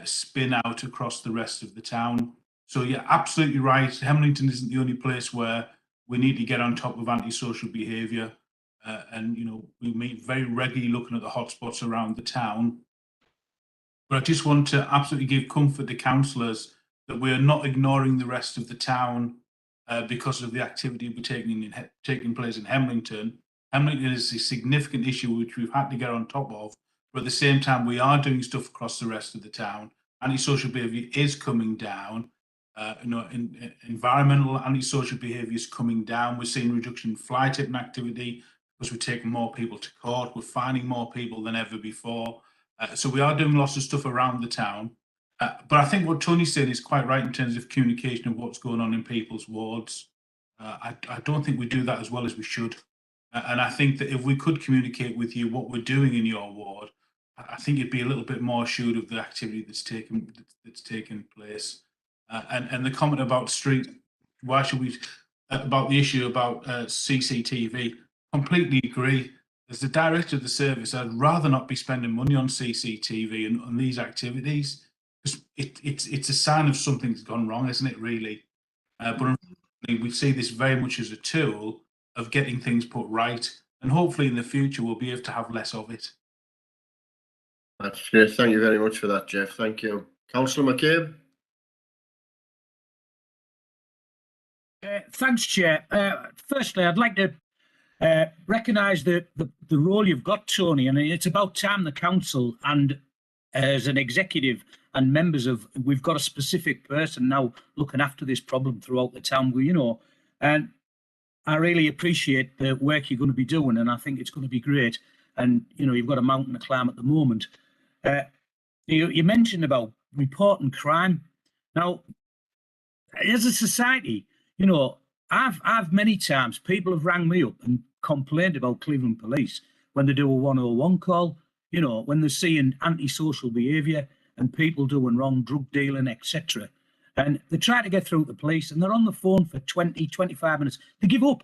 spin out across the rest of the town. So, yeah, absolutely right. Hemlington isn't the only place where we need to get on top of antisocial behaviour. And, we meet very regularly looking at the hotspots around the town. But I just want to absolutely give comfort to councillors that we are not ignoring the rest of the town because of the activity taking place in Hemlington. Hemlington is a significant issue which we've had to get on top of. But at the same time, we are doing stuff across the rest of the town. Antisocial behaviour is coming down. Environmental antisocial behaviour is coming down. We're seeing a reduction in fly tipping activity because we're taking more people to court. We're finding more people than ever before. So we are doing lots of stuff around the town. But I think what Tony said is quite right in terms of communication of what's going on in people's wards. I don't think we do that as well as we should. And I think that if we could communicate with you what we're doing in your ward, I think you'd be a little bit more assured of the activity that's taken place. And the comment about about the issue about CCTV, completely agree. As the director of the service, I'd rather not be spending money on CCTV and on these activities, because it's a sign of something that's gone wrong, isn't it, really? But unfortunately, we see this very much as a tool of getting things put right, and hopefully in the future we'll be able to have less of it. That's great. Thank you very much for that, Jeff. Thank you. Councillor McCabe. Thanks, Chair. Firstly, I'd like to recognise the role you've got, Tony, and it's about time the council and as an executive and members of, we've got a specific person now looking after this problem throughout the town, and I really appreciate the work you're going to be doing, and I think it's going to be great. And, you've got a mountain to climb at the moment. You mentioned about reporting crime. Now, as a society, I've many times, people have rang me up and complained about Cleveland Police when they do a 101 call, when they're seeing antisocial behaviour and people doing wrong, drug dealing, etc. And they try to get through to the police and they're on the phone for 20, 25 minutes. They give up.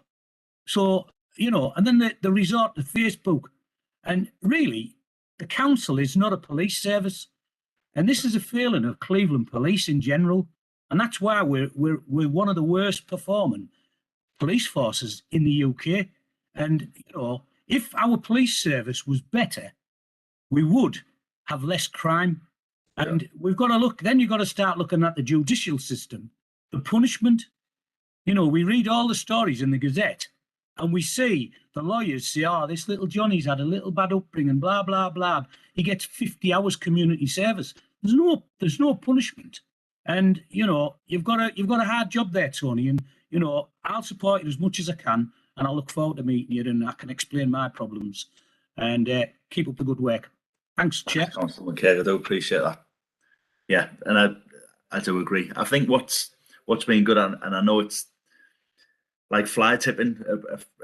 So, and then they resort to Facebook. And really, the council is not a police service. And this is a failing of Cleveland police in general. And that's why we're one of the worst performing police forces in the UK. And, you know, if our police service was better, we would have less crime. And we've got to look, then you've got to start looking at the judicial system, the punishment. You know, we read all the stories in the Gazette and we see the lawyers say, oh, this little Johnny's had a little bad upbringing, blah, blah, blah. He gets 50 hours community service. There's no punishment. And, you know, you've got a hard job there, Tony. And, you know, I'll support you as much as I can. And I look forward to meeting you and I can explain my problems. And keep up the good work. Thanks, Chair. Councillor McKay, I do appreciate that. Yeah, and I do agree. I think what's been good, and I know it's like fly tipping,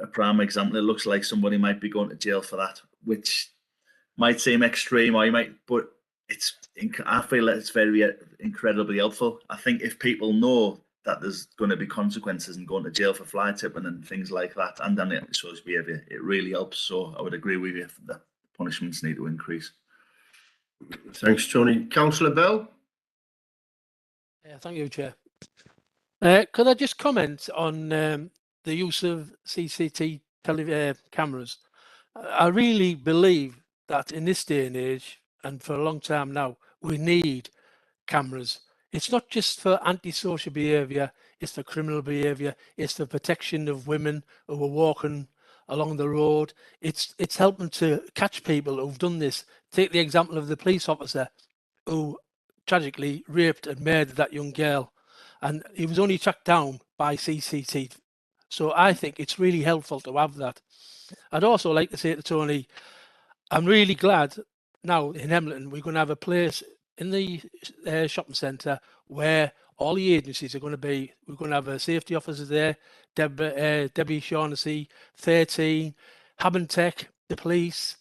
a prime example. It looks like somebody might be going to jail for that, which might seem extreme, or you might, but I feel that it's very incredibly helpful. I think if people know that there's going to be consequences and going to jail for fly tipping and things like that, and then it shows behaviour, it really helps. So I would agree with you that punishments need to increase. Thanks, Tony. Councillor Bell? Yeah, thank you, Chair. Could I just comment on the use of CCTV cameras? I really believe that in this day and age, and for a long time now, we need cameras. It's not just for antisocial behaviour, it's for criminal behaviour, it's for protection of women who are walking along the road. It's helping to catch people who've done this. Take the example of the police officer who tragically raped and murdered that young girl, and he was only tracked down by CCTV. So I think it's really helpful to have that. I'd also like to say to Tony, I'm really glad now in Hamilton we're going to have a place in the shopping centre where all the agencies are going to be. We're going to have a safety officer there, Debbie Shaughnessy, 13, Habentech, the police,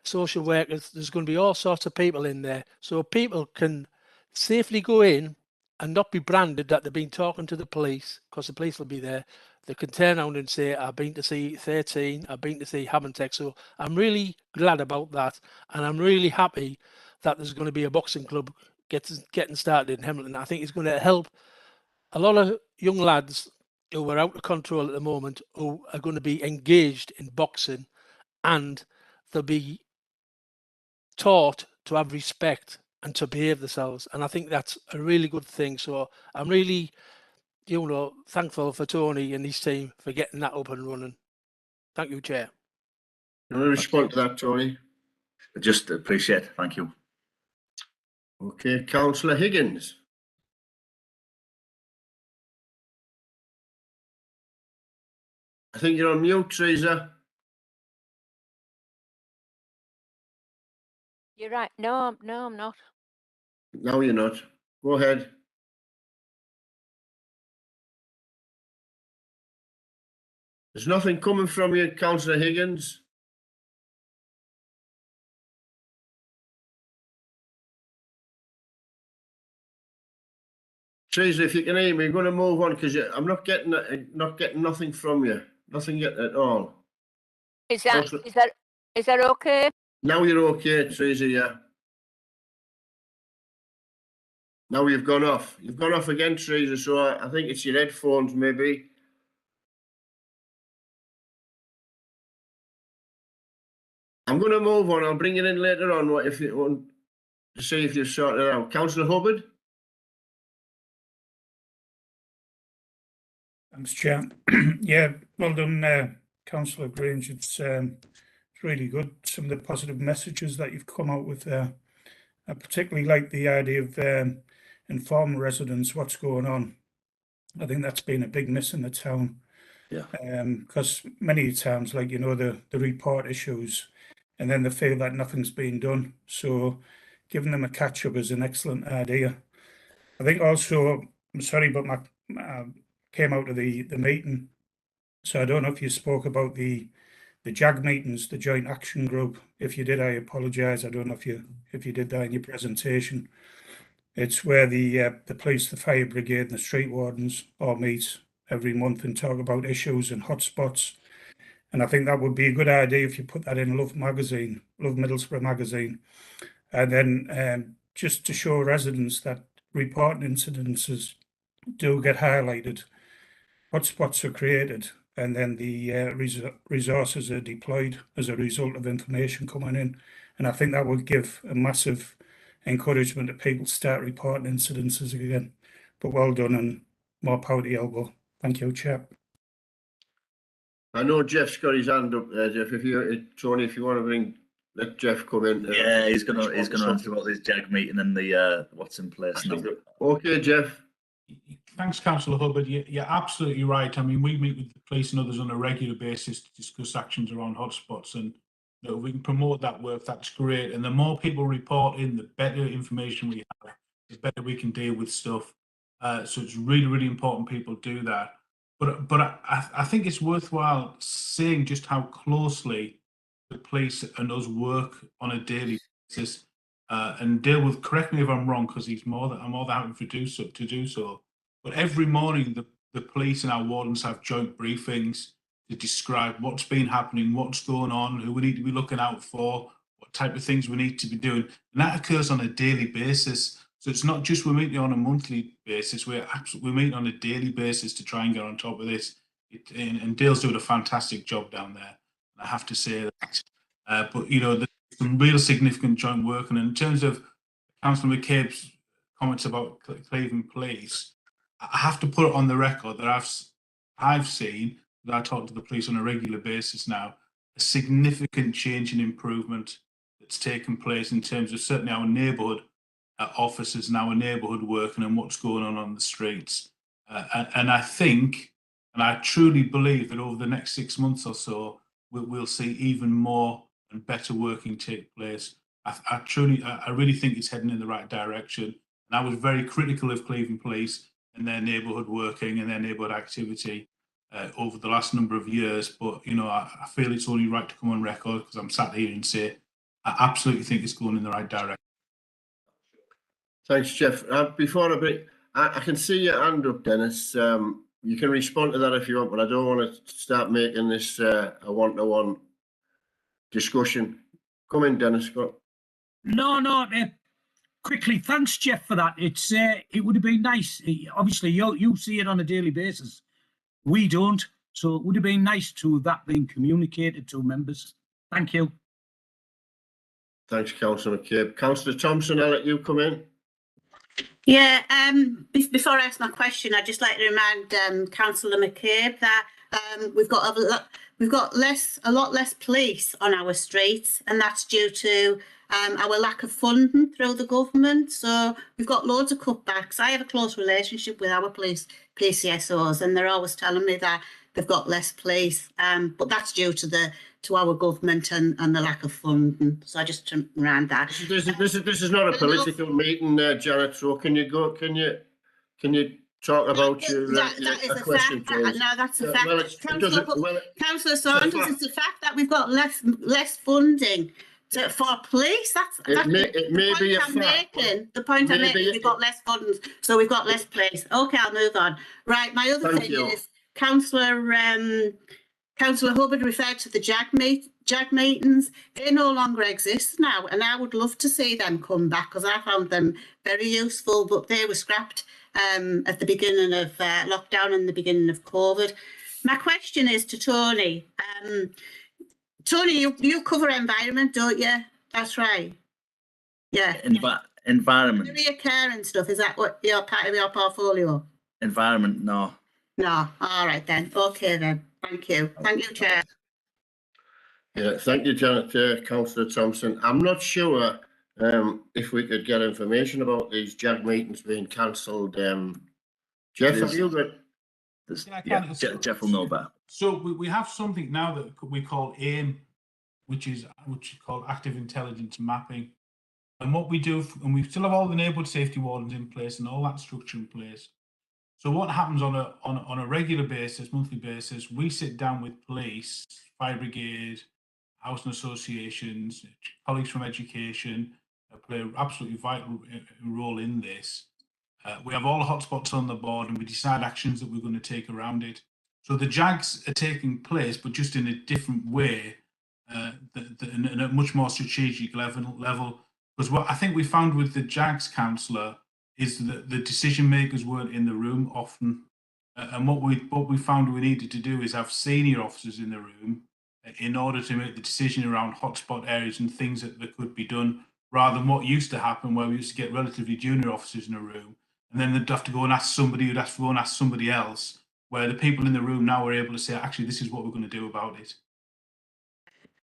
social workers. There's going to be all sorts of people in there, so people can safely go in and not be branded that they've been talking to the police, because the police will be there. They can turn around and say, I've been to see 13, I've been to see Habentech. So I'm really glad about that. And I'm really happy that there's going to be a boxing club getting started in Hamilton. I think it's going to help a lot of young lads who are out of control at the moment, who are going to be engaged in boxing, and they'll be taught to have respect and to behave themselves. And I think that's a really good thing. So I'm really, thankful for Tony and his team for getting that up and running. Thank you, Chair. You want to respond to that, Tony? I just appreciate it. Thank you. Okay, Councillor Higgins. I think you're on mute, Teresa. You're right. No, I'm not. No, you're not. Go ahead. There's nothing coming from you, Councillor Higgins. Teresa, if you can hear me, I'm going to move on because I'm not getting nothing from you. Nothing yet at all. Is that okay? Now you're okay, Teresa, yeah. Now you've gone off. You've gone off again, Teresa, so I think it's your headphones, maybe. I'm going to move on. I'll bring it in later on if you want to see if you've sorted it out. Councillor Hubbard? Thanks, Chair. Yeah, well done, Councillor Grange. It's really good. Some of the positive messages that you've come out with there. I particularly like the idea of informing residents what's going on. I think that's been a big miss in the town. Yeah. Because many times, like, the report issues and then they feel that nothing's been done. So giving them a catch-up is an excellent idea. I think also, I'm sorry, but I came out of the meeting, so I don't know if you spoke about the JAG meetings, the Joint Action Group. If you did, I apologise. I don't know if you did that in your presentation. It's where the police, the fire brigade and the street wardens all meet every month and talk about issues and hotspots. And I think that would be a good idea if you put that in Love magazine, Love Middlesbrough magazine. And then just to show residents that reporting incidences do get highlighted, hotspots are created, and then the resources are deployed as a result of information coming in. And I think that would give a massive encouragement to people to start reporting incidences again. But well done and more power to Elbow. Thank you, Chair. I know Jeff's got his hand up there, Jeff. Tony, if you want to let Jeff come in. Yeah, he's gonna answer about this JAG meeting and the what's in place now. Okay, Jeff. Thanks, Councillor Hubbard. You're absolutely right. I mean, we meet with the police and others on a regular basis to discuss actions around hotspots, and if we can promote that work, that's great. And the more people report in, the better information we have, the better we can deal with stuff. So it's really, really important people do that. But I think it's worthwhile saying just how closely the police and us work on a daily basis and deal with. Correct me if I'm wrong, because I'm more than happy to do so. But every morning, the police and our wardens have joint briefings to describe what's been happening, what's going on, who we need to be looking out for, what type of things we need to be doing, and that occurs on a daily basis. So it's not just we're meeting on a monthly basis, we're meeting on a daily basis to try and get on top of this. And Dale's doing a fantastic job down there, I have to say that. But, you know, there's some real significant joint work. And in terms of Councillor McCabe's comments about Cleveland Police, I have to put it on the record that I've seen, that I talk to the police on a regular basis now, a significant change and improvement that's taken place in terms of certainly our neighbourhood officers and our neighbourhood working and what's going on the streets. And I think, and I truly believe that over the next 6 months or so, we'll see even more and better working take place. I really think it's heading in the right direction. And I was very critical of Cleveland Police and their neighbourhood working and their neighbourhood activity over the last number of years. But, you know, I feel it's only right to come on record, because I'm sat here and say, I absolutely think it's going in the right direction. Thanks, Jeff. Before I break, I can see your hand up, Dennis. You can respond to that if you want, but I don't want to start making this a one-to-one discussion. Come in, Dennis. Go. No. Quickly, thanks, Jeff, for that. It would have been nice. Obviously, you see it on a daily basis. We don't, so it would have been nice to that being communicated to members. Thank you. Thanks, Councillor McCabe. Councillor Thompson, I'll let you come in. Yeah, before I ask my question, I'd just like to remind Councillor McCabe that we've got a lot less police on our streets, and that's due to our lack of funding through the government. So we've got loads of cutbacks. I have a close relationship with our police PCSOs, and they're always telling me that they've got less police, but that's due to our government and the lack of funding. So I just ran that. This is not a political meeting, Janet. So can you talk about your that is a question, fact. please? No, that's a fact. Well, Councillor Saunders, it's a fact that we've got less funding for police. That's the point I'm making. The point I'm making, we've got less funds, so we've got less police. Okay, I'll move on. Right, my other thing is Councillor Hubbard referred to the JAG meetings. They no longer exist now, and I would love to see them come back, because I found them very useful, but they were scrapped at the beginning of lockdown and the beginning of COVID. My question is to Tony. Tony, you cover environment, don't you? That's right. Yeah. Environment. Area care and stuff, is that what your part of your portfolio? Environment, no. No. All right then. Okay then. Thank you. Thank you, Chair. Yeah, thank you, Janet. Councillor Thompson. I'm not sure if we could get information about these JAG meetings being cancelled. Jeff, have you got? Yeah, Jeff will know that. So we have something now that we call AIM, which is called Active Intelligence Mapping. And what we do, and we still have all the neighbourhood safety wardens in place and all that structure in place. So what happens on a regular basis, monthly basis, we sit down with police, fire brigade, housing associations, colleagues from education, play an absolutely vital role in this. We have all the hotspots on the board, and we decide actions that we're going to take around it. So the JAGs are taking place, but just in a different way, in a much more strategic level. Because what I think we found with the JAGs councillor is that the decision makers weren't in the room often. And what we found we needed to do is have senior officers in the room in order to make the decision around hotspot areas and things that could be done, rather than what used to happen where we used to get relatively junior officers in a room and then they'd have to go and ask somebody who'd have to go and ask somebody else, where the people in the room now are able to say, actually, this is what we're going to do about it.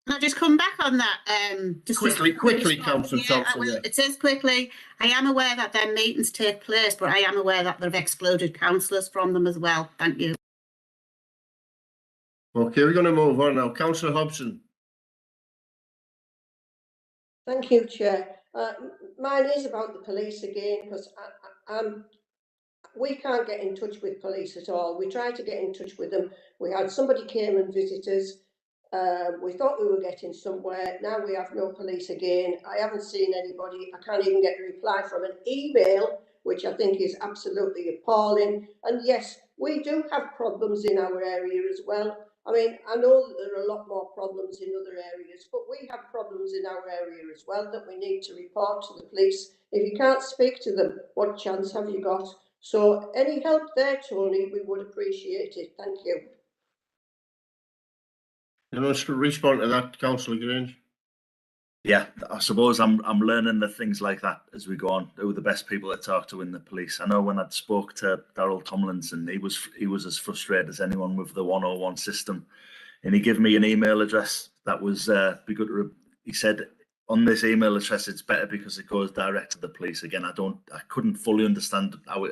Can I just come back on that? Just Quickly, Councillor Thompson. Well, it says quickly. I am aware that their meetings take place, but I am aware that they've excluded councillors from them as well. Thank you. Okay, we're going to move on now. Councillor Hobson. Thank you, Chair. Mine is about the police again, because we can't get in touch with police at all. We tried to get in touch with them. We had somebody came and visit us. We thought we were getting somewhere. Now we have no police again. I haven't seen anybody. I can't even get a reply from an email, which I think is absolutely appalling. And yes, we do have problems in our area as well. I mean, I know that there are a lot more problems in other areas, but we have problems in our area as well that we need to report to the police. If you can't speak to them, what chance have you got? So any help there, Tony, we would appreciate it. Thank you. You want to respond to that, Councillor Grange? Yeah, I suppose I'm learning the things like that as we go on. Who are the best people to talk to in the police? I know when I spoke to Darrell Tomlinson, he was as frustrated as anyone with the 101 system, and he gave me an email address that was be good to. He said on this email address it's better because it goes direct to the police. Again, I couldn't fully understand how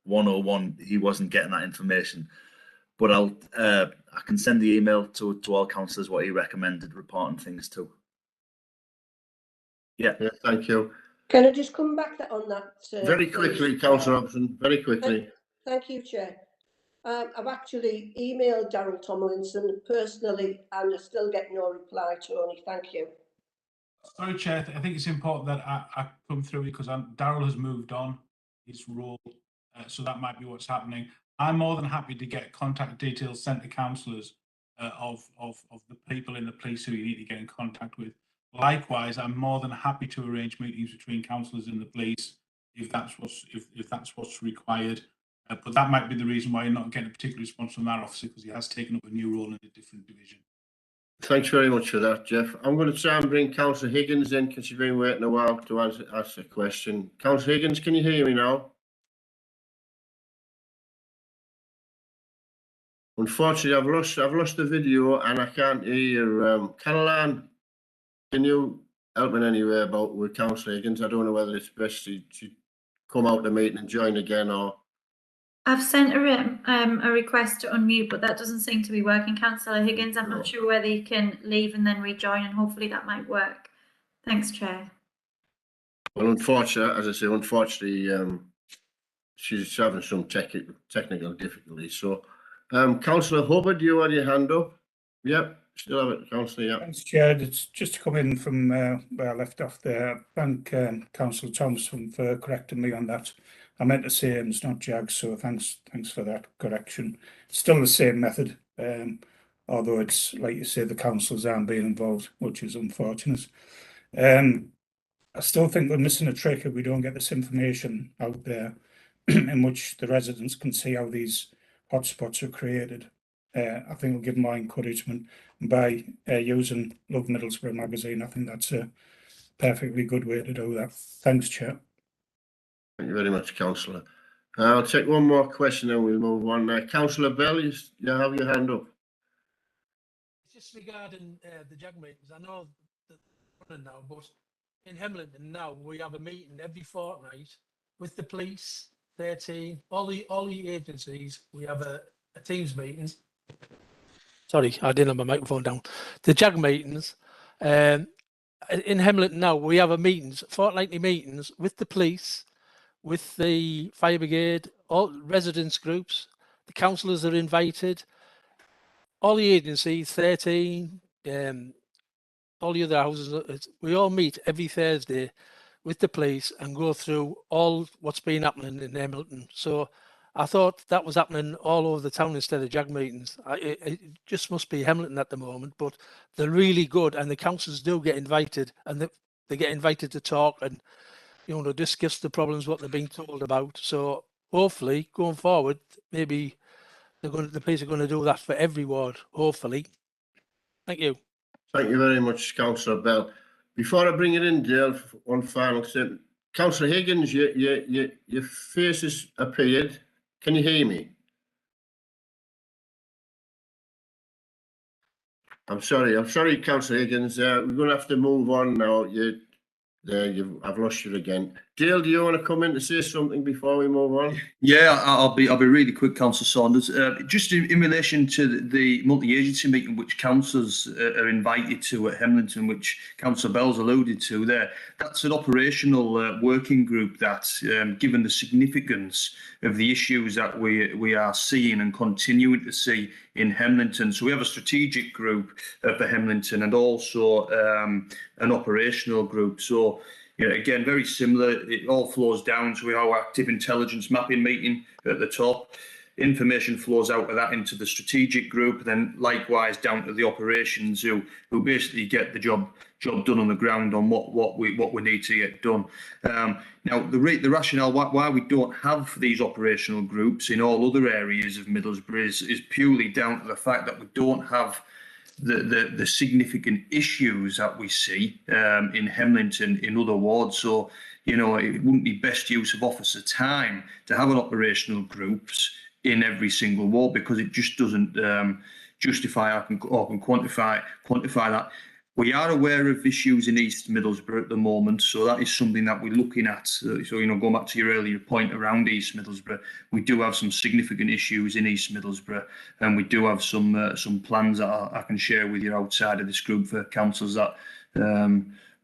101 he wasn't getting that information, but I can send the email to all councillors what he recommended reporting things to. Yeah, thank you. Can I just come back on that? Very quickly, Councillor Hobson, very quickly. Thank you, Chair. I've actually emailed Darrell Tomlinson personally and I still get no reply, Tony. Thank you. Sorry, Chair. I think it's important that I come through because Darrell has moved on his role, so that might be what's happening. I'm more than happy to get contact details sent to councillors of the people in the police who you need to get in contact with. Likewise, I'm more than happy to arrange meetings between councillors and the police if that's what's required. But that might be the reason why you're not getting a particular response from that officer, because he has taken up a new role in a different division. Thanks very much for that, Jeff. I'm going to try and bring Councillor Higgins in because she's been waiting a while to ask a question. Councillor Higgins, can you hear me now? Unfortunately, I've lost the video and I can't hear you. Caroline, can you help in any way about with Councillor Higgins? I don't know whether it's best to come out the meeting and join again or. I've sent a request to unmute, but that doesn't seem to be working. Councillor Higgins, I'm not sure whether you can leave and then rejoin, and hopefully that might work. Thanks, Chair. Well, unfortunately, as I say, she's having some technical difficulties. So, Councillor Hubbard, you had your hand up. Yep, still have it, Councillor. Yeah. Thanks, Chair. It's just to come in from where I left off there. Thank Councillor Thompson for correcting me on that. I meant to say it's not JAGs, so thanks for that correction. It's still the same method, although it's like you say, the councils aren't being involved, which is unfortunate. I still think we're missing a trick if we don't get this information out there in which the residents can see how these hotspots are created. I think we'll give more encouragement by using Love Middlesbrough magazine. I think that's a perfectly good way to do that. Thanks, Chair. Thank you very much, Councillor. I'll take one more question and we'll move on. Councillor Bell, you have your hand up. Just regarding the JAG meetings, I know that now, but in Hemlington now we have a meeting every fortnight with the police, 13, all the agencies. We have a Teams meeting. Sorry, I didn't have my microphone down. The JAG meetings. In Hemlington now we have fortnightly meetings with the police, with the fire brigade, all residents groups. The councillors are invited. All the agencies, 13, all the other houses, we all meet every Thursday with the police and go through all what's been happening in Hemlington. So I thought that was happening all over the town instead of JAG meetings. It just must be Hamilton at the moment, but they're really good, and the councillors do get invited, and they get invited to talk and, you know, to discuss the problems what they're being told about. So hopefully going forward, maybe the police are going to do that for every ward. Hopefully. Thank you. Thank you very much, Councillor Bell. Before I bring it in, Dale, one final statement. Councillor Higgins, your face has appeared. Can you hear me? I'm sorry, Councillor Higgins. We're going to have to move on now. I've lost you again. Dale, do you want to come in to say something before we move on? Yeah, I'll be really quick, Councillor Saunders. Just in relation to the multi-agency meeting, which councillors are invited to at Hemlington, which Councillor Bell's alluded to there, that's an operational working group that, given the significance of the issues that we are seeing and continuing to see in Hemlington. So we have a strategic group for Hemlington and also an operational group. So, you know, again, very similar. It all flows down to our active intelligence mapping meeting at the top. Information flows out of that into the strategic group, then likewise down to the operations who basically get the job done on the ground on what we need to get done. Now, the rationale why we don't have these operational groups in all other areas of Middlesbrough is purely down to the fact that we don't have the significant issues that we see in Hemlington in other wards. So, you know, it wouldn't be best use of officer time to have an operational groups in every single ward, because it just doesn't justify or can quantify that. We are aware of issues in East Middlesbrough at the moment, so that is something that we're looking at. So, you know, going back to your earlier point around East Middlesbrough, we do have some significant issues in East Middlesbrough, and we do have some plans that I can share with you outside of this group for councils that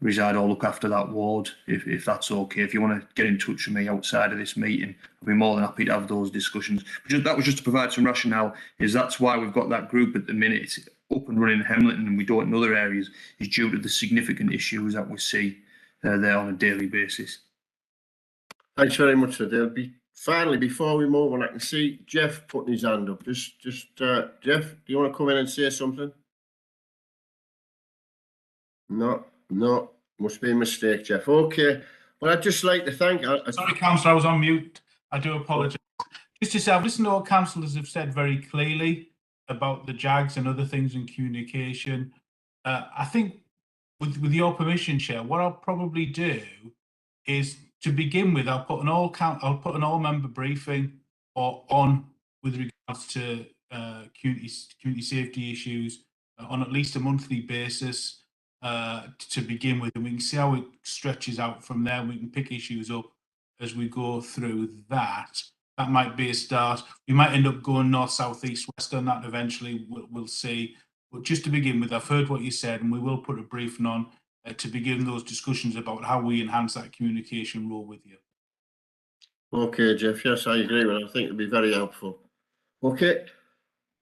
reside or look after that ward, if that's okay. If you want to get in touch with me outside of this meeting, I'll be more than happy to have those discussions. But that was just to provide some rationale, is that's why we've got that group at the minute. It's up and running in Hemlington, and we do it in other areas, is due to the significant issues that we see there on a daily basis. Thanks very much, Sir Dale. Finally, before we move on, I can see Jeff putting his hand up. Just Jeff, do you want to come in and say something? No, must be a mistake, Jeff. Okay. Well, I'd just like to thank... Sorry, Councillor, I was on mute. I do apologise. Just to say, I've listened to what councillors have said very clearly about the JAGs and other things in communication. I think, with your permission, Chair, what I'll probably do is, to begin with, I'll put an all-member briefing on with regards to community safety issues on at least a monthly basis to begin with, and we can see how it stretches out from there. We can pick issues up as we go through that. That might be a start. We might end up going north, south, east, west on that eventually. We'll see. But just to begin with, I've heard what you said, and we will put a briefing on to begin those discussions about how we enhance that communication role with you. Okay, Jeff. Yes, I agree with that. I think it'd be very helpful. Okay.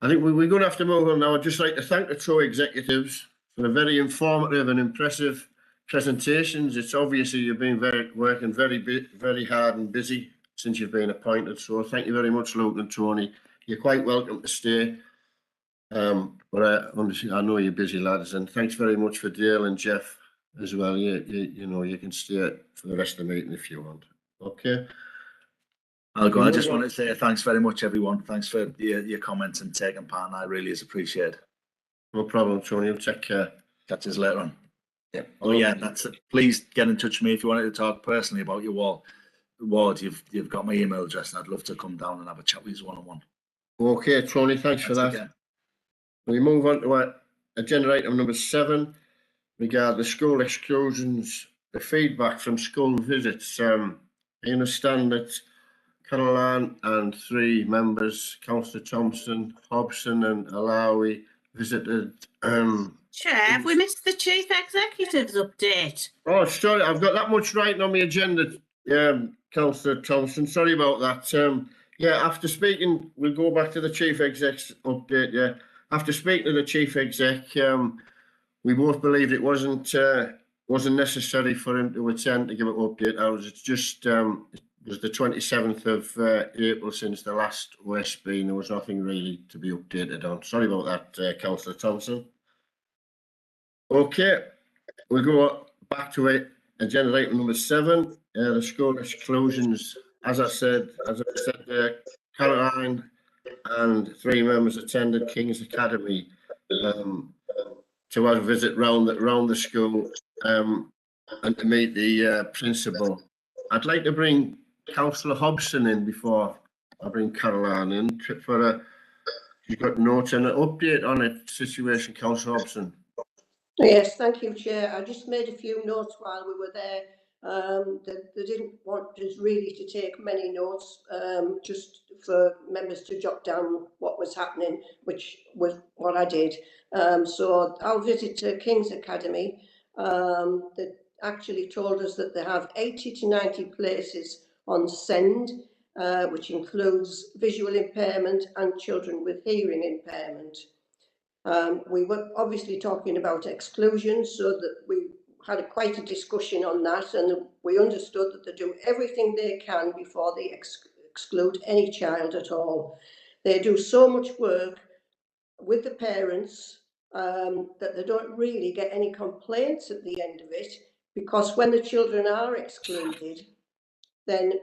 I think we're going to have to move on now. I'd just like to thank the two executives for the very informative and impressive presentations. It's obviously you've been working very hard and busy since you've been appointed. So thank you very much, Luke and Tony. You're quite welcome to stay. But I know you're busy, lads, and thanks very much for Dale and Jeff as well. You know, you can stay for the rest of the meeting if you want. Okay. I'll go. I just want to say thanks very much, everyone. Thanks for your comments and taking part. I really is appreciate. No problem, Tony. You'll take care. Catch us later on. Yeah. Oh yeah, that's it. Please get in touch with me if you wanted to talk personally about your ward. You've got my email address, and I'd love to come down and have a chat with you one-on-one. Okay, Tony. Thanks for that. Okay. We move on to agenda item number 7, regarding the school exclusions, the feedback from school visits. I understand that Caroline and 3 members, Councillor Thompson, Hobson and Alawi, visited. Chair, have we missed the Chief Executive's update? Oh, sorry, I've got that much writing on my agenda, Councillor Thompson. Sorry about that. Yeah, after speaking, we'll go back to the Chief Exec's update. Yeah, after speaking to the Chief Exec, we both believed it wasn't necessary for him to attend to give an update. It's just was the 27th of April since the last OSB, and there was nothing really to be updated on. Sorry about that, Councillor Thompson. Okay, we'll go back to it. Agenda item number 7, the school exclusions. As I said, Caroline and 3 members attended King's Academy to have a visit round the school and to meet the principal. I'd like to bring Councillor Hobson in before I bring Caroline in for you've got notes and an update on it situation, Councillor Hobson. Yes, thank you, Chair. I just made a few notes while we were there. They didn't want us really to take many notes, just for members to jot down what was happening, which was what I did. So our visit to King's Academy, they actually told us that they have 80 to 90 places on send, which includes visual impairment and children with hearing impairment. We were obviously talking about exclusion, so that we had quite a discussion on that, and we understood that they do everything they can before they exclude any child at all. They do so much work with the parents that they don't really get any complaints at the end of it, because when the children are excluded, then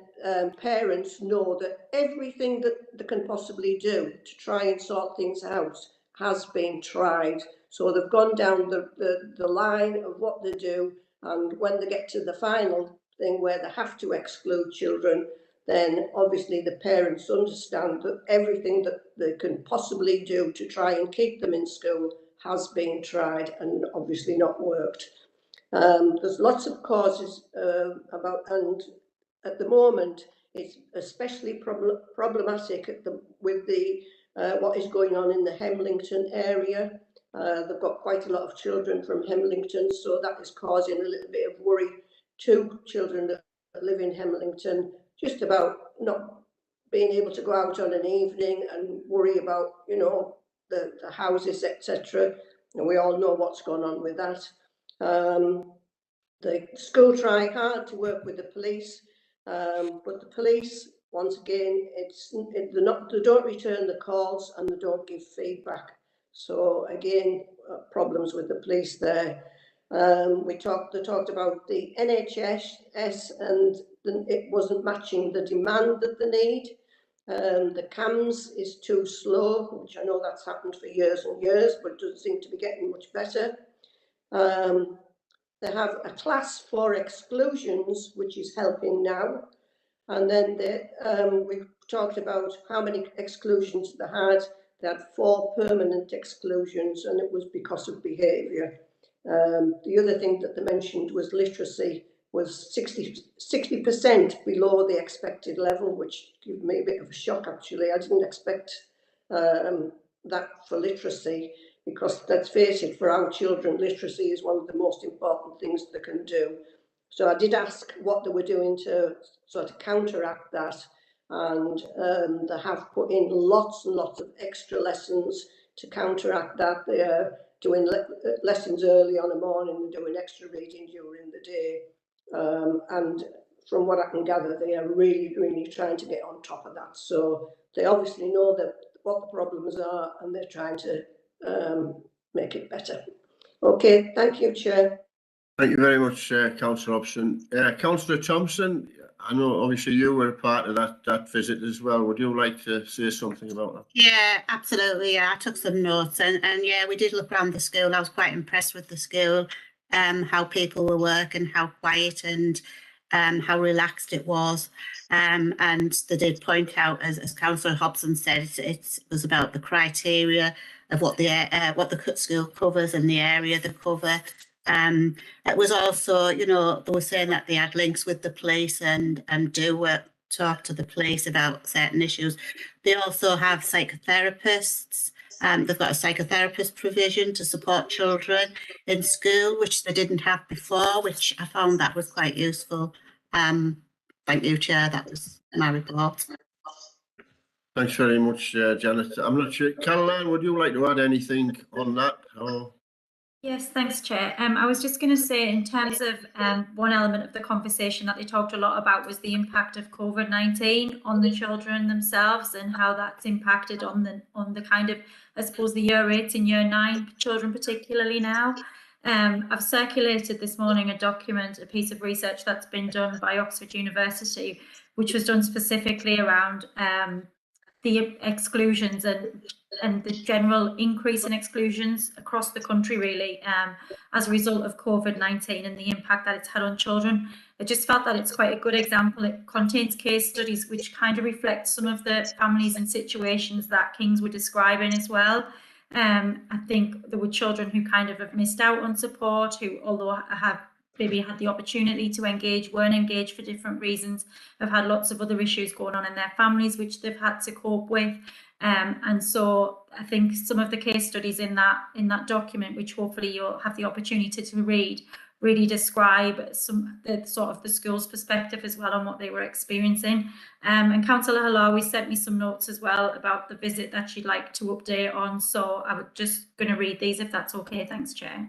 parents know that everything that they can possibly do to try and sort things out has been tried. So they've gone down the line of what they do, and when they get to the final thing where they have to exclude children, then obviously the parents understand that everything that they can possibly do to try and keep them in school has been tried and obviously not worked. There's lots of causes about, and at the moment it's especially problematic with the what is going on in the Hemlington area. They've got quite a lot of children from Hemlington, so that is causing a little bit of worry to children that live in Hemlington, just about not being able to go out on an evening and worry about, you know, the houses, etc. And we all know what's gone on with that. The school try hard to work with the police, but the police, once again, they don't return the calls and they don't give feedback. So again, problems with the police there. They talked about the NHS and it wasn't matching the demand that they need. The CAMS is too slow, which I know that's happened for years and years, but doesn't seem to be getting much better. They have a class for exclusions, which is helping now. And then we've talked about how many exclusions they had. They had 4 permanent exclusions, and it was because of behaviour. The other thing that they mentioned was literacy was 60% below the expected level, which gave me a bit of a shock, actually. I didn't expect that for literacy, because let's face it, for our children, literacy is one of the most important things they can do. So I did ask what they were doing to sort of counteract that, and they have put in lots and lots of extra lessons to counteract that. They are doing lessons early on the morning and doing extra reading during the day. And from what I can gather, they are really, really trying to get on top of that. So they obviously know that what the problems are, and they're trying to make it better. Okay, thank you, Chair. Thank you very much, Councillor Hobson. Councillor Thompson, I know obviously you were a part of that visit as well. Would you like to say something about that? Yeah, absolutely. Yeah, I took some notes, and yeah, we did look around the school. I was quite impressed with the school, how people were working, how quiet and how relaxed it was. And they did point out, as Councillor Hobson said, it was about the criteria of what the school covers and the area they cover. It was also, you know, they were saying that they had links with the police and do talk to the police about certain issues. They also have psychotherapists. They've got a psychotherapist provision to support children in school, which they didn't have before, which I found that was quite useful. Thank you, Chair. That was my report. Thanks very much, Janet. I'm not sure. Caroline, would you like to add anything on that? Or? Yes, thanks, Chair. I was just going to say, in terms of one element of the conversation that they talked a lot about was the impact of COVID-19 on the children themselves and how that's impacted on the kind of, I suppose, the year 8 and year 9 children particularly now. I've circulated this morning a document, a piece of research that's been done by Oxford University, which was done specifically around the exclusions and the general increase in exclusions across the country, really, as a result of COVID-19 and the impact that it's had on children. I just felt that it's quite a good example. It contains case studies which kind of reflect some of the families and situations that Kings were describing as well. I think there were children who kind of have missed out on support, who, although have maybe had the opportunity to engage, weren't engaged for different reasons, have had lots of other issues going on in their families which they've had to cope with. And so I think some of the case studies in that document, which hopefully you'll have the opportunity to read, really describe some the sort of the school's perspective as well on what they were experiencing. And Councillor Halawi sent me some notes as well about the visit that she'd like to update on. So I was just going to read these if that's okay. Thanks, Chair.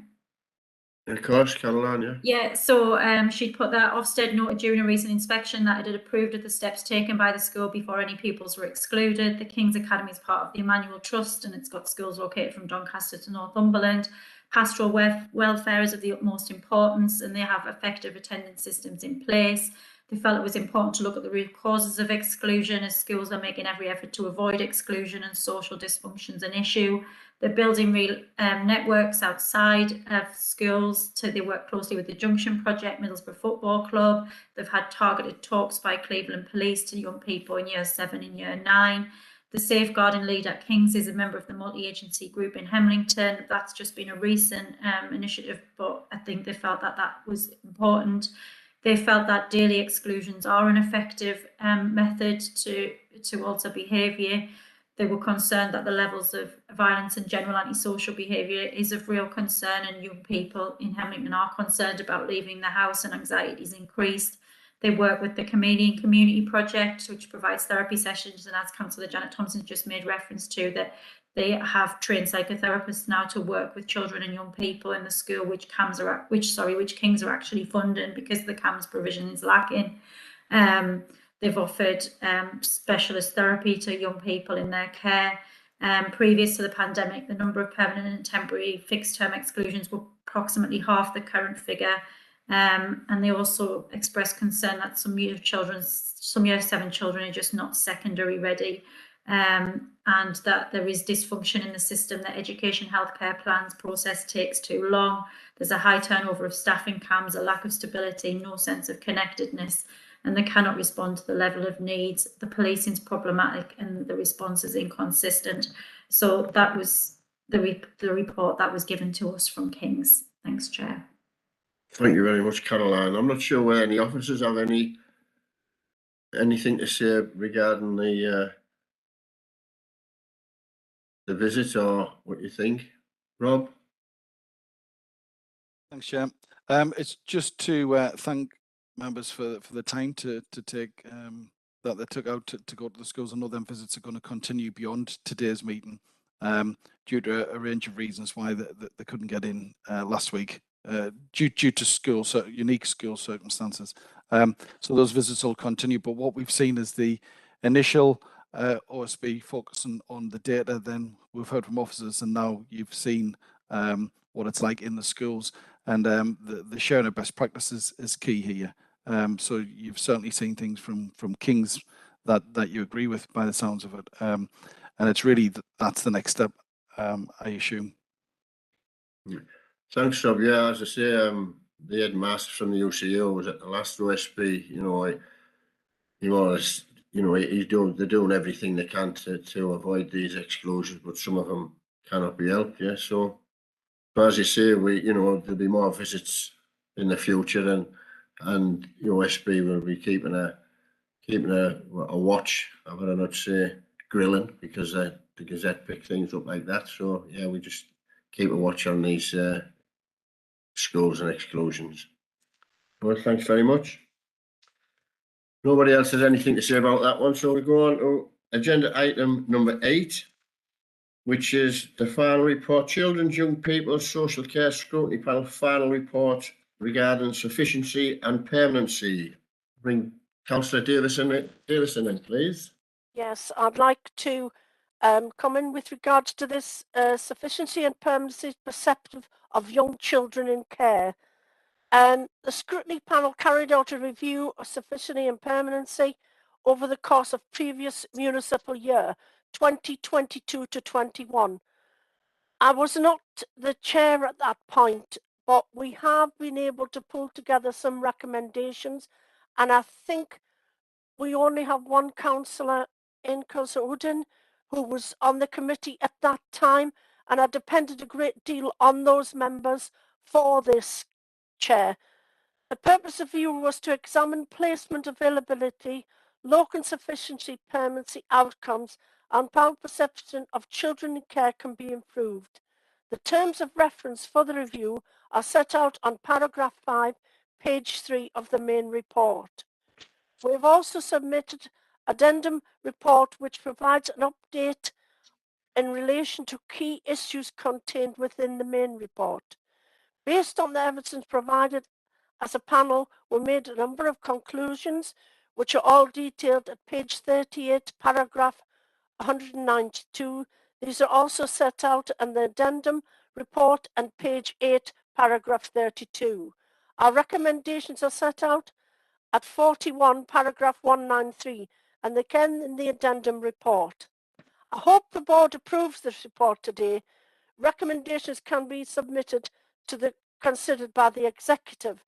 Of course, Caroline, yeah. Yeah, so she'd put that Ofsted noted during a recent inspection that it had approved of the steps taken by the school before any pupils were excluded. The King's Academy is part of the Emmanuel Trust and it's got schools located from Doncaster to Northumberland. Pastoral welfare is of the utmost importance and they have effective attendance systems in place. They felt it was important to look at the root causes of exclusion as schools are making every effort to avoid exclusion and social dysfunction's an issue. They're building real networks outside of schools. They work closely with the Junction Project, Middlesbrough Football Club. They've had targeted talks by Cleveland Police to young people in year 7 and year 9. The Safeguarding Lead at King's is a member of the multi-agency group in Hemlington. That's just been a recent initiative, but I think they felt that that was important. They felt that daily exclusions are an effective method to alter behaviour. They were concerned that the levels of violence and general antisocial behaviour is of real concern and young people in Hemlington are concerned about leaving the house and anxiety is increased. They work with the Chameleon Community Project, which provides therapy sessions, and as Councillor Janet Thompson just made reference to, that they have trained psychotherapists now to work with children and young people in the school, which Kings are actually funding because the CAMS provision is lacking. They've offered specialist therapy to young people in their care. Previous to the pandemic, the number of permanent and temporary fixed-term exclusions were approximately half the current figure. And they also expressed concern that some year 7 children are just not secondary ready, and that there is dysfunction in the system, that education healthcare plans process takes too long. There's a high turnover of staff in CAMS, a lack of stability, no sense of connectedness, and they cannot respond to the level of needs. The policing is problematic and the response is inconsistent. So that was the report that was given to us from King's. Thanks, Chair. Thank you very much, Caroline. I'm not sure whether any officers have anything to say regarding the visit or what you think. Rob? Thanks, Chair. It's just to thank members for the time to take that they took out to go to the schools. I know them visits are going to continue beyond today's meeting due to a range of reasons why they couldn't get in last week due to unique school circumstances. So those visits will continue, but what we've seen is the initial OSB focusing on the data, then we've heard from officers, and now you've seen what it's like in the schools, and the sharing of best practices is key here. So you've certainly seen things from King's that you agree with by the sounds of it, and it's really that's the next step, I assume. Yeah. Thanks, Rob. Yeah, as I say, the headmaster from the UCO was at the last OSB. They're doing everything they can to avoid these exclusions, but some of them cannot be helped. Yeah, so but as you say, there'll be more visits in the future, and OSB will be keeping a watch. I would not say grilling, because the Gazette pick things up like that. So yeah, we just keep a watch on these schools and exclusions. Well, thanks very much. Nobody else has anything to say about that one, so we go on to agenda item number 8. which is the final report, Children's Young People's Social Care Scrutiny Panel final report regarding sufficiency and permanency. Bring Councillor Davison in, please. Yes, I'd like to come in with regards to this sufficiency and permanency perspective of young children in care. The scrutiny panel carried out a review of sufficiency and permanency over the course of previous municipal year 2022 to 21. I was not the chair at that point, but we have been able to pull together some recommendations, and I think we only have one councillor in, Councillor Udin, who was on the committee at that time, and I depended a great deal on those members for this, Chair. The purpose of the review was to examine placement availability, local sufficiency, permanency outcomes, and how perception of children in care can be improved. The terms of reference for the review are set out on paragraph 5, page 3 of the main report. We have also submitted addendum report which provides an update in relation to key issues contained within the main report. Based on the evidence provided as a panel, we made a number of conclusions which are all detailed at page 38, paragraph 192. These are also set out in the addendum report and page 8, paragraph 32. Our recommendations are set out at 41, paragraph 193, and again in the addendum report. I hope the board approves this report today. Recommendations can be submitted to the considered by the executive.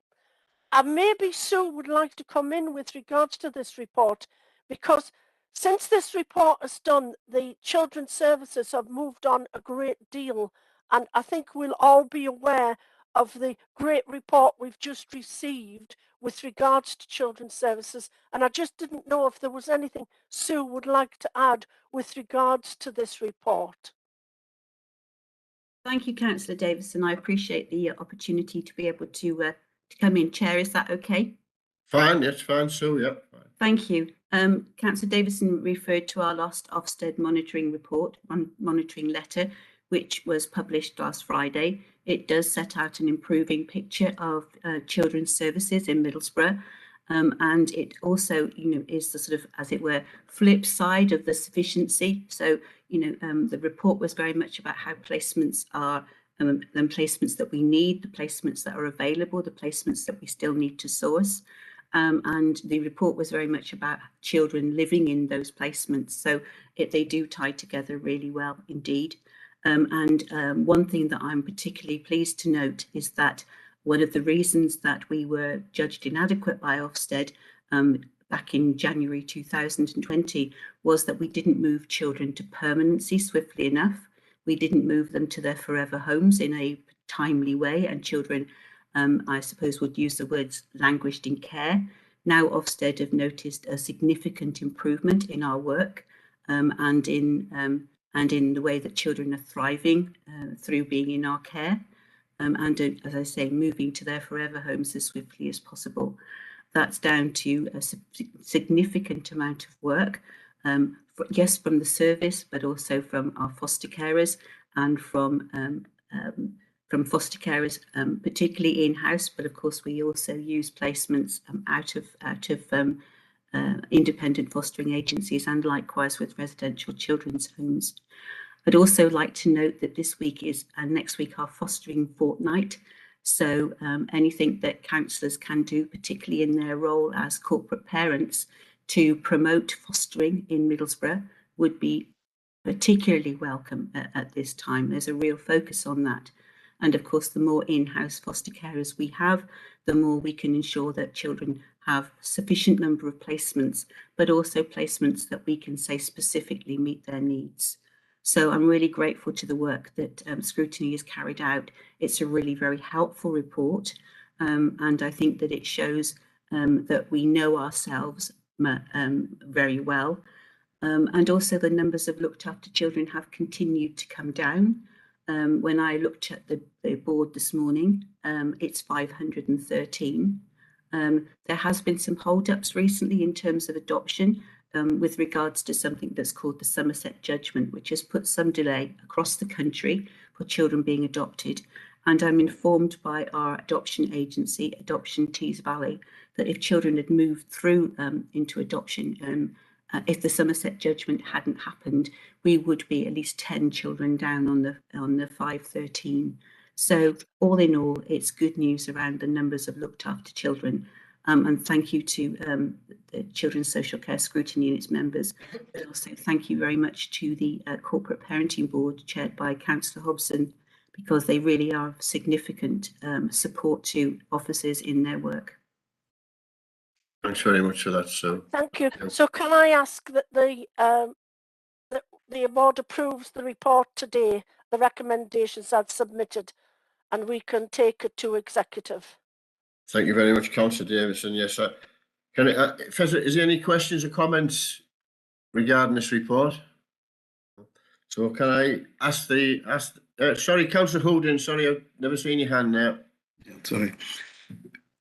And maybe Sue would like to come in with regards to this report, because since this report is done, the children's services have moved on a great deal, and I think we'll all be aware of the great report we've just received with regards to children's services, and I just didn't know if there was anything Sue would like to add with regards to this report. Thank you, Councillor Davison. I appreciate the opportunity to be able to come in. Chair, is that okay? Fine, yes, fine, Sue, yeah. Fine. Thank you. Councillor Davison referred to our last Ofsted monitoring report, monitoring letter, which was published last Friday. It does set out an improving picture of children's services in Middlesbrough. And it also, is the sort of, as it were, flip side of the sufficiency. So, the report was very much about how placements are, the placements that we need, the placements that are available, the placements that we still need to source. And the report was very much about children living in those placements. So they do tie together really well indeed. One thing that I'm particularly pleased to note is that one of the reasons that we were judged inadequate by Ofsted back in January 2020 was that we didn't move children to permanency swiftly enough. We didn't move them to their forever homes in a timely way, and children, I suppose, would use the words languished in care. Now Ofsted have noticed a significant improvement in our work and in the way that children are thriving through being in our care. And as I say, moving to their forever homes as swiftly as possible. That's down to a significant amount of work, yes, from the service, but also from our foster carers and from foster carers, particularly in-house. But of course, we also use placements out of independent fostering agencies, and likewise with residential children's homes. I'd also like to note that this week is and next week our fostering fortnight. So anything that councillors can do, particularly in their role as corporate parents, to promote fostering in Middlesbrough would be particularly welcome at this time. There's a real focus on that. And of course, the more in-house foster carers we have, the more we can ensure that children have sufficient number of placements, but also placements that we can say specifically meet their needs. So I'm really grateful to the work that Scrutiny has carried out. It's a really very helpful report, and I think that it shows that we know ourselves very well. And also the numbers of looked after children have continued to come down. When I looked at the board this morning, it's 513. There has been some hold-ups recently in terms of adoption, with regards to something that's called the Somerset Judgment, which has put some delay across the country for children being adopted. And I'm informed by our adoption agency, Adoption Tees Valley, that if children had moved through into adoption, if the Somerset Judgment hadn't happened, we would be at least 10 children down on the 513. So all in all, it's good news around the numbers of looked after children. And thank you to the Children's Social Care Scrutiny and its members, but also thank you very much to the Corporate Parenting Board chaired by Councillor Hobson, because they really are significant support to officers in their work. Thanks very much for that, Sue. Thank you. So can I ask that the board approves the report today, the recommendations I've submitted, and we can take it to executive? Thank you very much, Councillor Davison. Yes, is there any questions or comments regarding this report? So can I ask sorry, Councillor Holding, sorry, I've never seen your hand now. Yeah, sorry.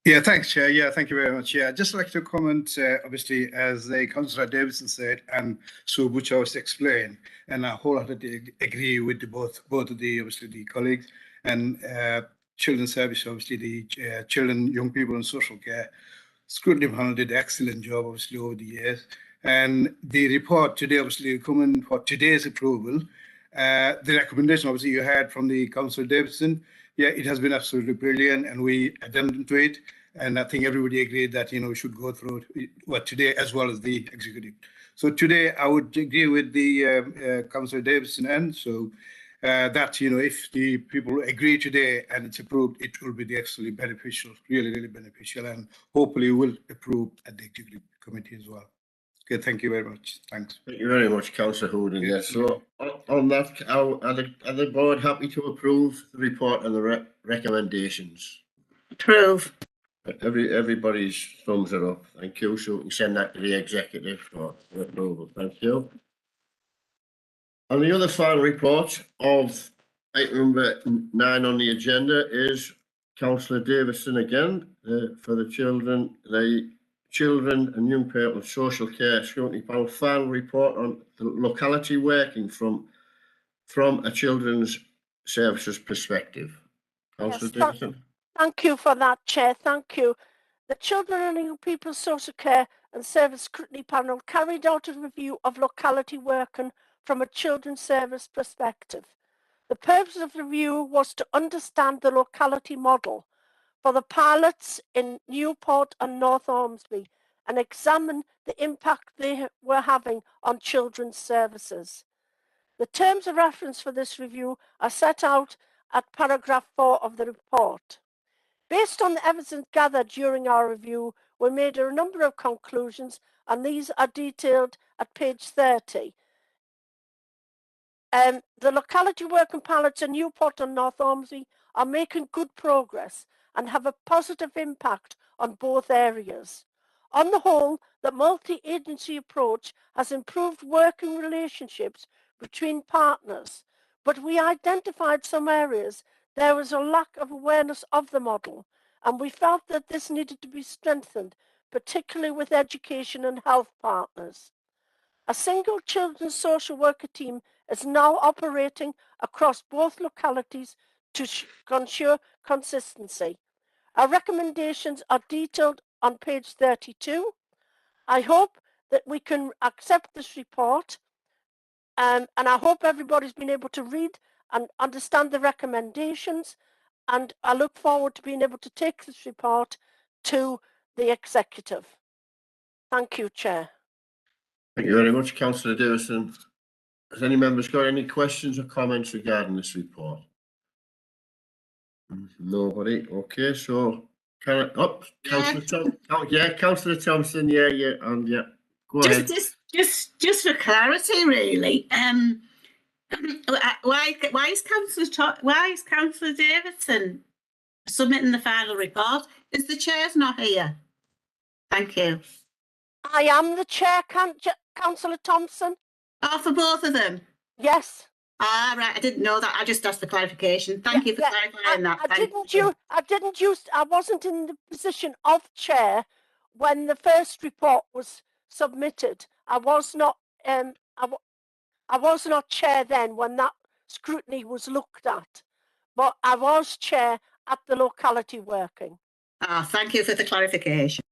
Yeah, thanks, Chair. Yeah, thank you very much. Yeah, I'd just like to comment, obviously, as the Councillor Davison said, and Sue Butcher was explained, and I wholeheartedly agree with both of the, obviously, the colleagues and Children's Service, obviously, the children, young people and social care. Scrutiny panel did an excellent job, obviously, over the years. And the report today, obviously, coming for today's approval, the recommendation, obviously, you had from the Councillor Davison, yeah, it has been absolutely brilliant, and we addendum to it. And I think everybody agreed that, we should go through it today as well as the executive. So today I would agree with the Councillor Davison, and so that, if the people agree today and it's approved, it will be actually beneficial, really, really beneficial, and hopefully will approve at the executive committee as well. Okay, thank you very much. Thanks. Thank you very much, Councillor Holding. Yes, so on that, are the board happy to approve the report and the recommendations? Approve. Everybody's thumbs are up. Thank you. So we can send that to the executive for approval. Thank you. And the other final report of item number 9 on the agenda is Councillor Davison again for the children and young people social care scrutiny panel final report on the locality working from a children's services perspective. Councillor Davison. Thank you for that, Chair. Thank you. The Children and Young People Social Care and Service Scrutiny Panel carried out a review of locality working from a children's service perspective. The purpose of the review was to understand the locality model for the pilots in Newport and North Ormsby and examine the impact they were having on children's services. The terms of reference for this review are set out at paragraph 4 of the report. Based on the evidence gathered during our review, we made a number of conclusions, and these are detailed at page 30. The locality working pilots in Newport and North Ormsby are making good progress and have a positive impact on both areas. On the whole, the multi-agency approach has improved working relationships between partners, but we identified some areas there was a lack of awareness of the model, and we felt that this needed to be strengthened, particularly with education and health partners. A single children's social worker team is now operating across both localities to ensure consistency. Our recommendations are detailed on page 32. I hope that we can accept this report, and I hope everybody's been able to read and understand the recommendations, and I look forward to being able to take this report to the executive. Thank you, Chair. Thank you very much, Councillor Davison. Has any members got any questions or comments regarding this report? Nobody. Okay, so can I? Oh, Councillor Thompson. Oh, yeah, Councillor Thompson. Yeah, and yeah. Go ahead. Just for clarity, really. Why is Councillor Davison submitting the final report? Is the chair's not here? Thank you. I am the chair, Councillor Thompson. Oh, for both of them? Yes. Ah, right. I didn't know that. I just asked the clarification. Thank you for clarifying that. I wasn't in the position of chair when the first report was submitted. I was not I was not chair then when that scrutiny was looked at, but I was chair at the locality working. Thank you for the clarification.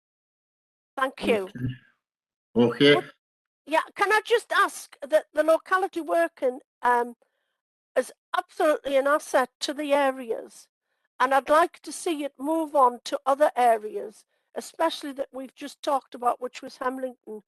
Thank you. Okay. Yeah, can I just ask that the locality working is absolutely an asset to the areas, and I'd like to see it move on to other areas, especially that we've just talked about, which was Hamilton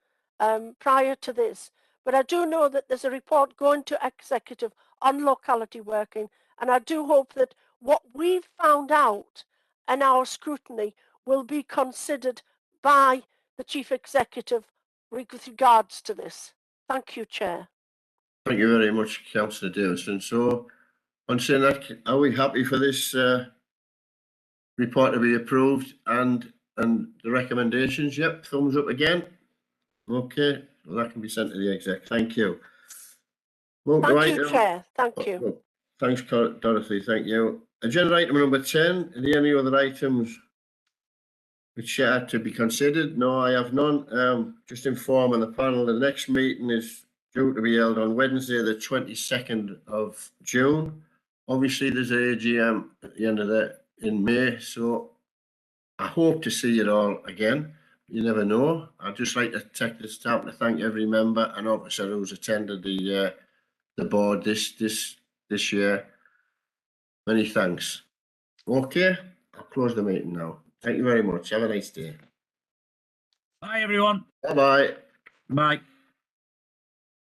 prior to this. But I do know that there's a report going to executive on locality working, and I do hope that what we've found out in our scrutiny will be considered by the chief executive with regards to this. Thank you, Chair. Thank you very much, Councillor Davison. So, on saying that, are we happy for this report to be approved and the recommendations? Yep, thumbs up again. Okay, well, that can be sent to the exec. Thank you. Well, Thank you, Chair. Thank you. Well, thanks, Dorothy. Thank you. Agenda item number 10. Are there any other items which are to be considered? No, I have none. Just informing the panel, the next meeting is due to be held on Wednesday, the 22nd of June. Obviously, there's an AGM at the end of in May, so I hope to see it all again. You never know. I'd just like to take this time to thank every member and officer who's attended the board this year. Many thanks. Okay, I'll close the meeting now. Thank you very much. Have a nice day. Bye, everyone. Bye-bye. Bye.